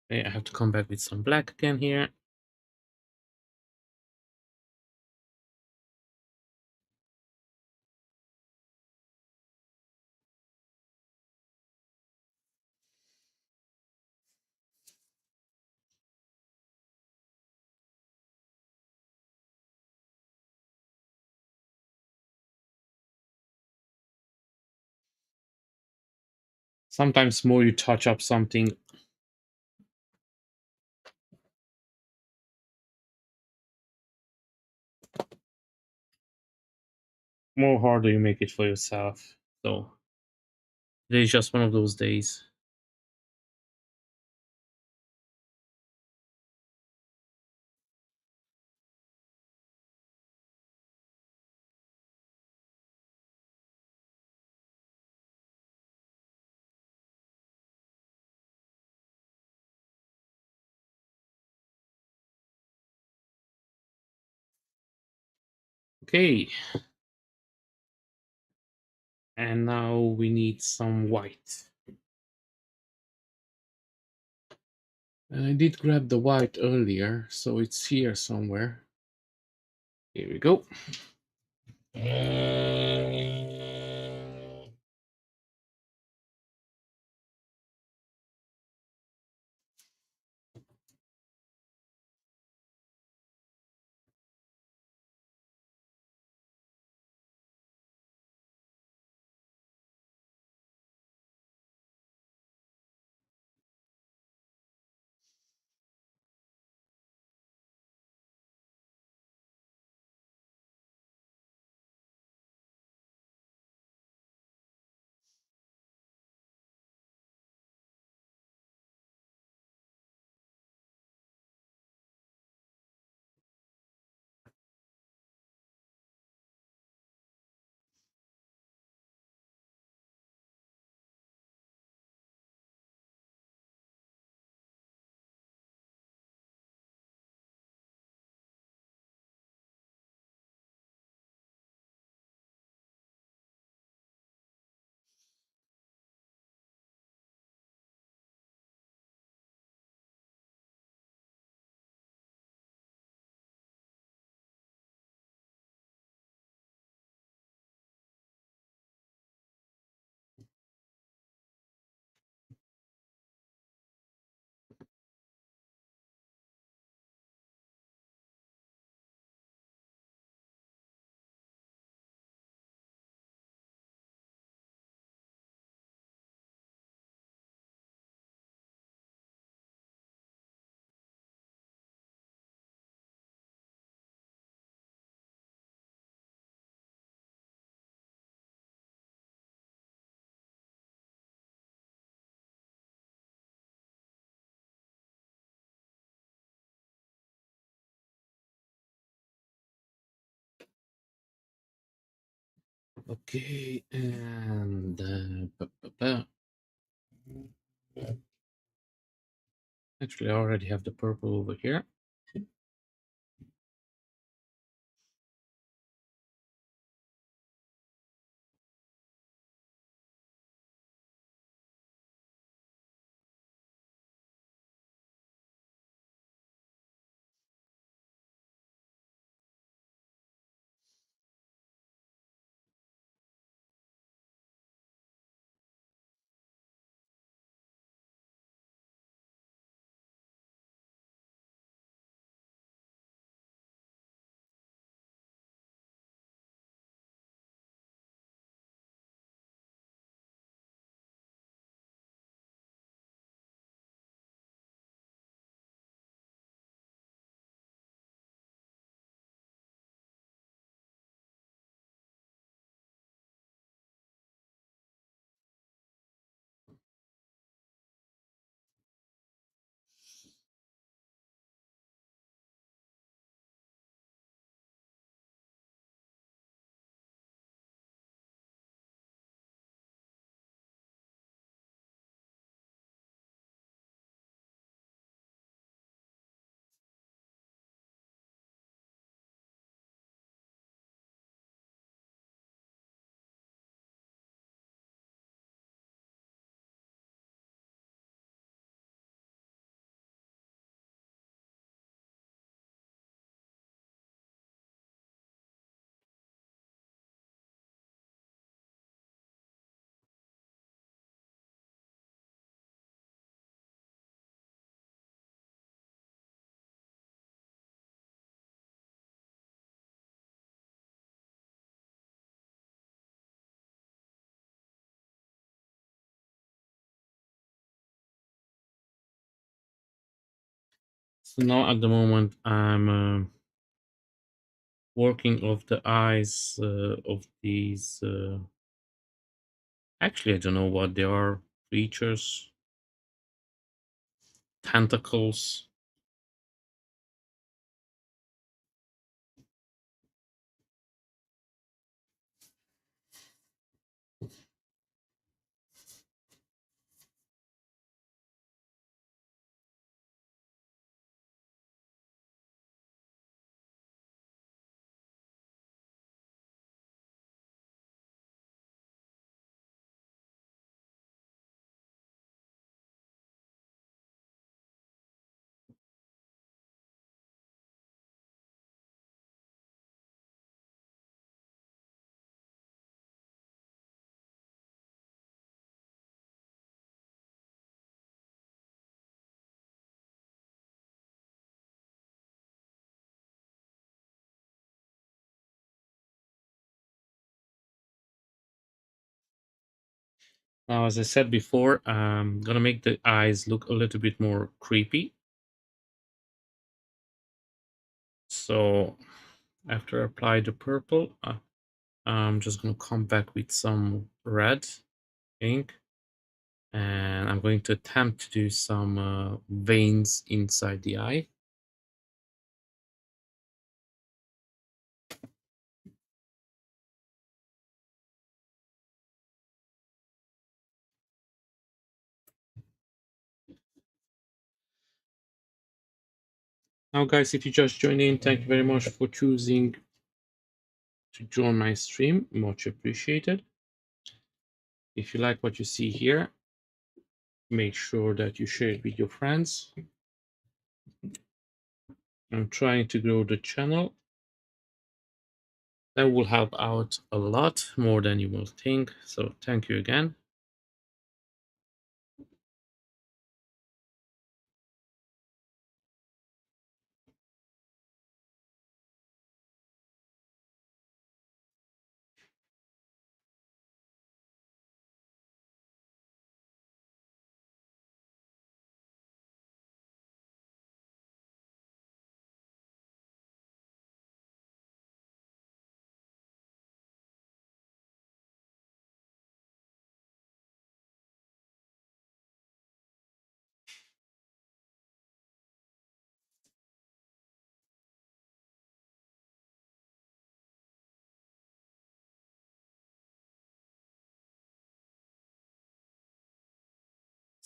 Okay, I have to come back with some black again here. Sometimes more you touch up something, more harder you make it for yourself. So today's just one of those days. Okay, and now we need some white. I did grab the white earlier, so it's here somewhere. Here we go. Okay, and actually, I already have the purple over here. So now at the moment, I'm working of the eyes of these. Actually, I don't know what they are. Creatures, tentacles. Now, as I said before, I'm gonna make the eyes look a little bit more creepy. So after I apply the purple, I'm just gonna come back with some red ink, and I'm going to attempt to do some veins inside the eye. Now, guys, if you just joined in, thank you very much for choosing to join my stream. Much appreciated. If you like what you see here, make sure that you share it with your friends. I'm trying to grow the channel. That will help out a lot more than you will think. So thank you again.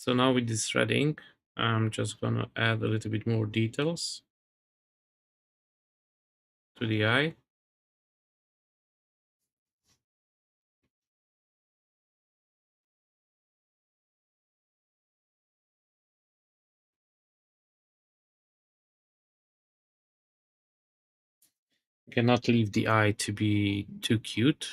So now with this red ink, I'm just gonna add a little bit more details to the eye. Cannot leave the eye to be too cute.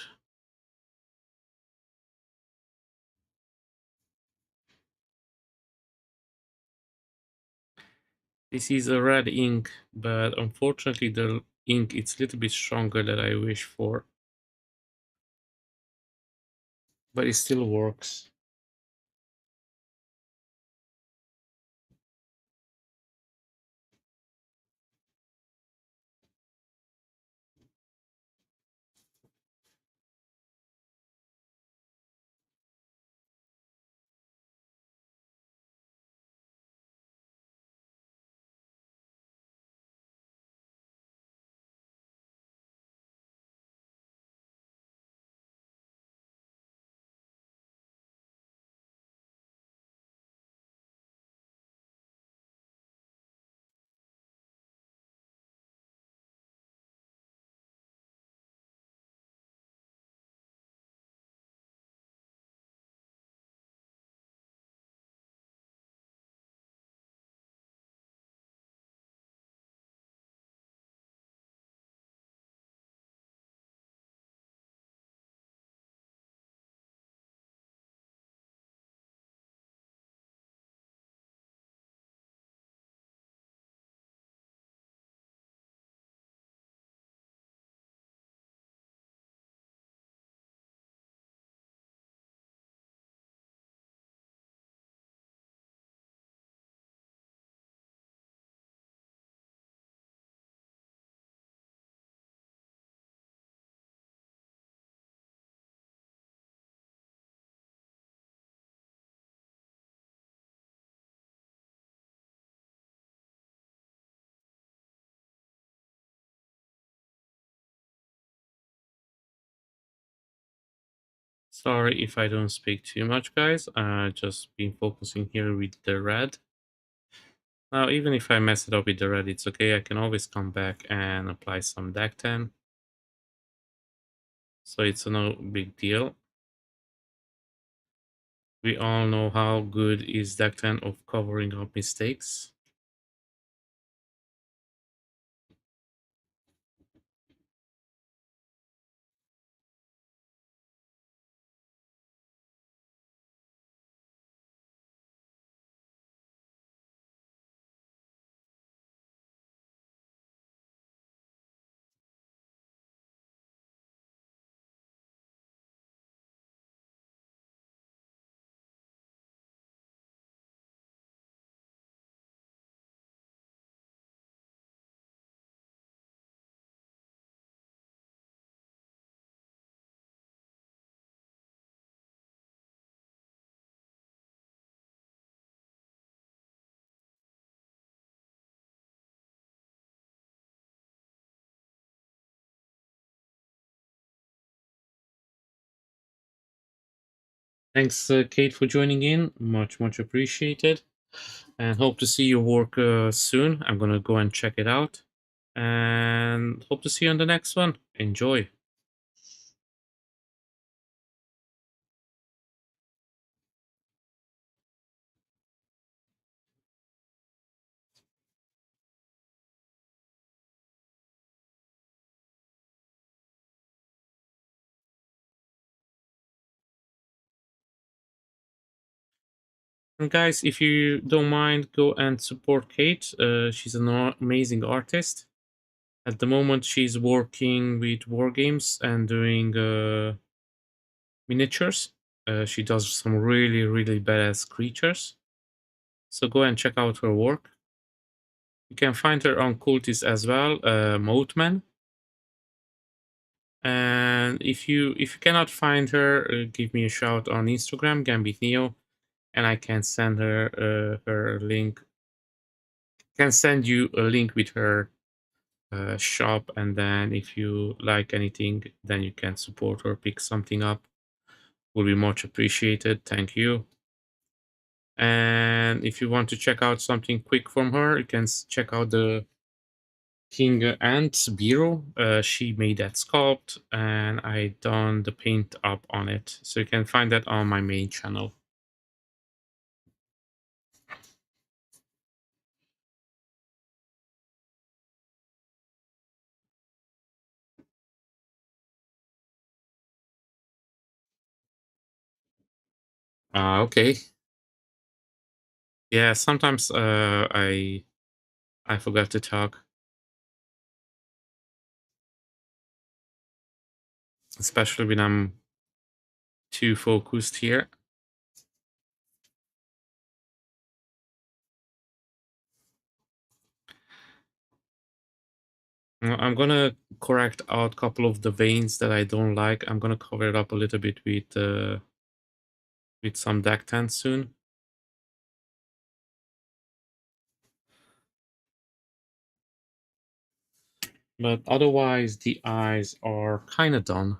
This is a red ink, but unfortunately the ink it's a little bit stronger than I wish for, but it still works. Sorry if I don't speak too much, guys. Just been focusing here with the red. Now, even if I mess it up with the red, it's okay. I can always come back and apply some deck 10. So it's no big deal. We all know how good is deck 10 of covering up mistakes. Thanks, Kate, for joining in. Much appreciated. And hope to see your work soon. I'm going to go and check it out. And hope to see you on the next one. Enjoy. And guys, if you don't mind, go and support Kate. She's an amazing artist. At the moment, she's working with war games and doing miniatures. She does some really badass creatures. So go and check out her work. You can find her on Cultist as well, Moatman. And if you cannot find her, give me a shout on Instagram, Gambit Neo, and I can send her link. Can send you a link with her shop, and then if you like anything, then you can support or pick something up. Will be much appreciated. Thank you. And if you want to check out something quick from her, you can check out the King Ant's Bureau. She made that sculpt, and I done the paint up on it. So you can find that on my main channel. Okay. Yeah, sometimes I forgot to talk, especially when I'm too focused here. I'm gonna correct out a couple of the veins that I don't like. I'm gonna cover it up a little bit with some deck tan soon. But otherwise, the eyes are kind of done.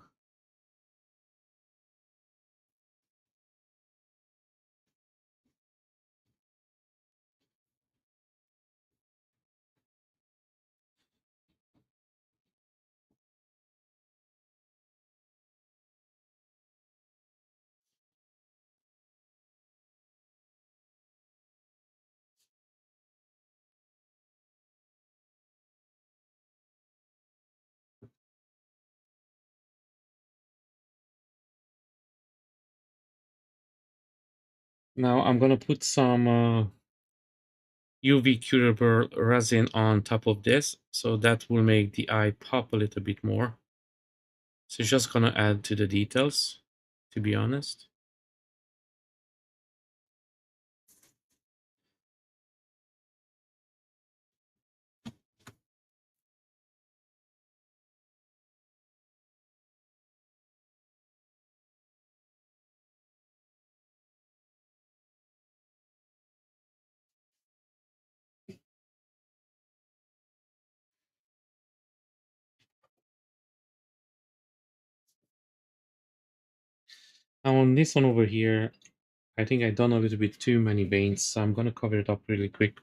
Now I'm gonna put some UV curable resin on top of this, so that will make the eye pop a little bit more. So it's just gonna add to the details, to be honest. Now on this one over here, I think I've done a little bit too many veins, so I'm gonna cover it up really quick.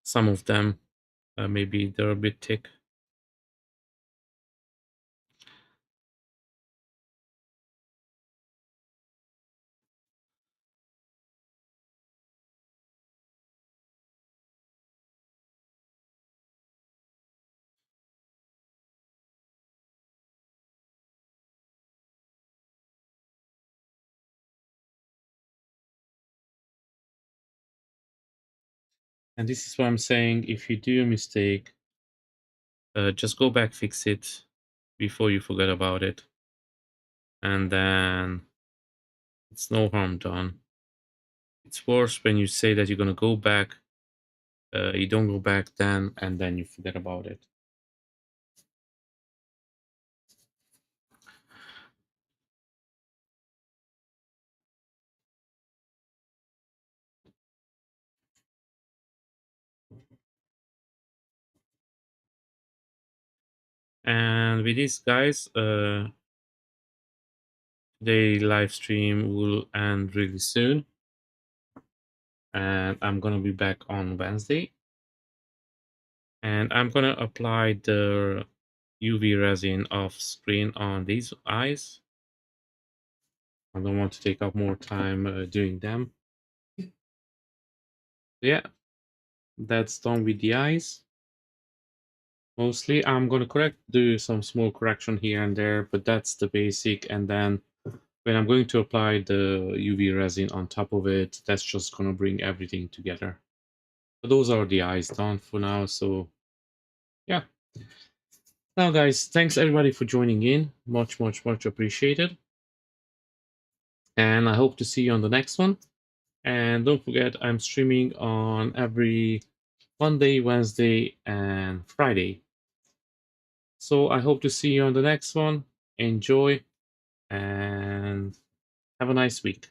Some of them, maybe they're a bit thick. And this is what I'm saying. If you do a mistake, just go back, fix it before you forget about it. And then it's no harm done. It's worse when you say that you're gonna go back, you don't go back then, and then you forget about it. And with this, guys, the live stream will end really soon, and I'm gonna be back on Wednesday, and I'm gonna apply the UV resin off screen on these eyes. I don't want to take up more time doing them. Yeah, that's done with the eyes. Mostly, I'm gonna do some small correction here and there, but that's the basic. And then when I'm going to apply the UV resin on top of it, that's just gonna bring everything together. But those are the eyes done for now. So yeah. Now, guys, thanks everybody for joining in. Much, much, much appreciated. And I hope to see you on the next one. And don't forget, I'm streaming on every Monday, Wednesday, and Friday. So I hope to see you on the next one. Enjoy and have a nice week.